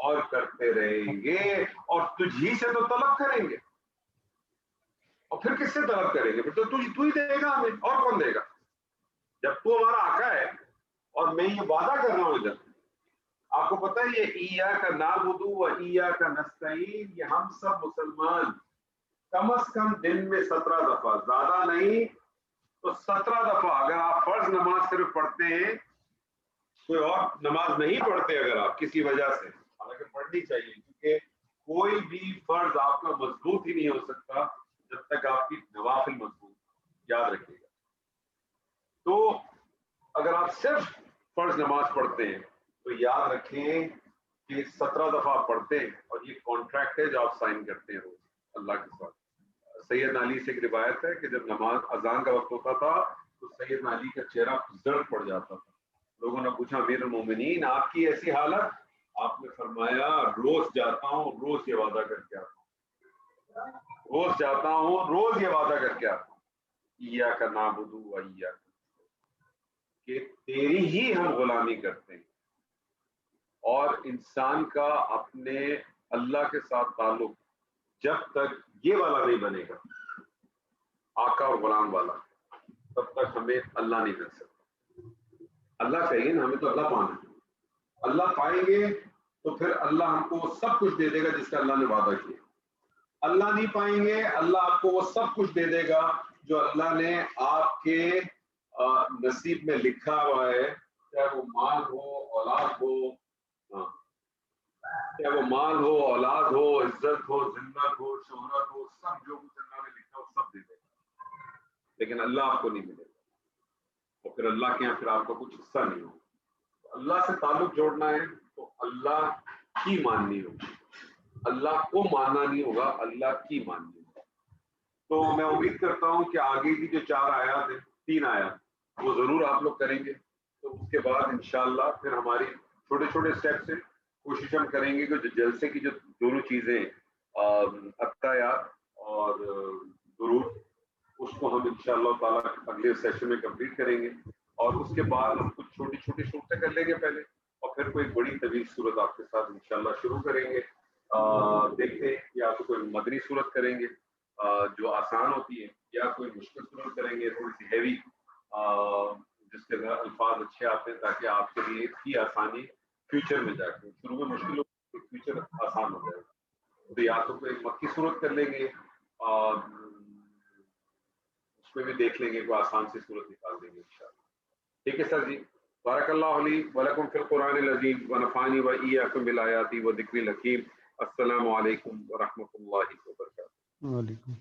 اور کرتے رہیں گے، اور تجھ ہی سے تو طلب کریں گے. اور پھر کس سے طلب کریں گے؟ پھر تو تو ہی دے گا ہمیں، اور کون دے گا؟ جب تو ہمارا آقا ہے اور میں یہ وعدہ کر رہا ہوں ادھر، آپ کو پتہ ہے یہ ایاک نعبد و ایاک نستعین، یہ ہم سب مسلمان کم از کم دن میں 17 دفعہ، زیادہ نہیں تو 17 دفعہ، اگر آپ فرض نماز صرف پڑھتے ہیں، کوئی اور نماز نہیں پڑھتے اگر آپ کسی وجہ سے، حالانکہ پڑھنی چاہیے، کیونکہ کوئی بھی فرض آپ کا مضبوط ہی نہیں ہو سکتا جب تک آپ کی نوافل مضبوط، یاد رکھیے گا. تو اگر آپ صرف فرض نماز پڑھتے ہیں تو یاد رکھیں کہ 17 دفعہ آپ پڑھتے ہیں، اور یہ کانٹریکٹ ہے جو آپ سائن کرتے ہیں روز اللہ کے ساتھ. سیدنا علی سے ایک روایت ہے کہ جب نماز اذان کا وقت ہوتا تھا تو سیدنا علی کا چہرہ زرد پڑ جاتا تھا. لوگوں نے پوچھا امیر المومنین آپ کی ایسی حالت؟ آپ نے فرمایا روز جاتا ہوں، روز یہ وعدہ کر کے آتا ہوں، روز جاتا ہوں، روز یہ وعدہ کر کے آتا ہوں، ایاک نعبد و ایاک کہ تیری ہی ہم غلامی کرتے ہیں. اور انسان کا اپنے اللہ کے ساتھ تعلق جب تک یہ والا نہیں بنے گا، آقا اور غلام والا، تب تک ہمیں اللہ نہیں مل سکتا. اللہ چاہیے نا، ہمیں تو اللہ پانا ہے. اللہ پائیں گے تو پھر اللہ ہم کو وہ سب کچھ دے دے گا جس کا اللہ نے وعدہ کیا. اللہ نہیں پائیں گے، اللہ آپ کو وہ سب کچھ دے دے گا جو اللہ نے آپ کے نصیب میں لکھا ہوا ہے، چاہے وہ مال ہو، اولاد ہو، چاہے وہ مال ہو، اولاد ہو، عزت ہو، ذلت ہو، شہرت ہو، سب جو کچھ اللہ نے لکھا وہ سب دے دے گا. لیکن اللہ آپ کو نہیں ملے گا، اور پھر اللہ کے یہاں پھر آپ کا کچھ حصہ نہیں ہوگا. اللہ سے تعلق جوڑنا ہے تو اللہ کی ماننی ہوگی، اللہ کو ماننا نہیں ہوگا، اللہ کی ماننی ہوگی. تو میں امید کرتا ہوں کہ آگے کی جو 4 آیات ہیں، 3 آیات وہ ضرور آپ لوگ کریں گے. تو اس کے بعد انشاءاللہ پھر ہماری چھوٹے چھوٹے اسٹیپ سے کوشش ہم کریں گے کہ جو جلسے کی جو دونوں چیزیں عطایات اور درود، اس کو ہم انشاءاللہ تعالیٰ اگلے سیشن میں کمپلیٹ کریں گے. اور اس کے بعد ہم کچھ چھوٹی چھوٹی صورتیں کر لیں گے پہلے، اور پھر کوئی بڑی طویل صورت آپ کے ساتھ انشاءاللہ شروع کریں گے. دیکھتے ہیں یا تو کوئی مدنی صورت کریں گے جو آسان ہوتی ہے، یا کوئی مشکل صورت کریں گے تھوڑی سی ہیوی، جس کے اندر الفاظ اچھے آتے ہیں تاکہ آپ کے لیے کی آسانی فیوچر میں جا کے، شروع میں مشکل ہو، فیوچر آسان ہو جائے گا. تو یا تو کوئی مکی صورت کر لیں گے اور اس میں بھی دیکھ لیں گے، کوئی آسان سی صورت نکال دیں گے انشاءاللہ. ٹھیک ہے سر جی. بارک اللہ علی ولکم فی القرآن العظیم ونفعنی و ایاکم بالآیات و ذکر الحکیم. السلام علیکم ورحمۃ اللہ وبرکاتہ. وعلیکم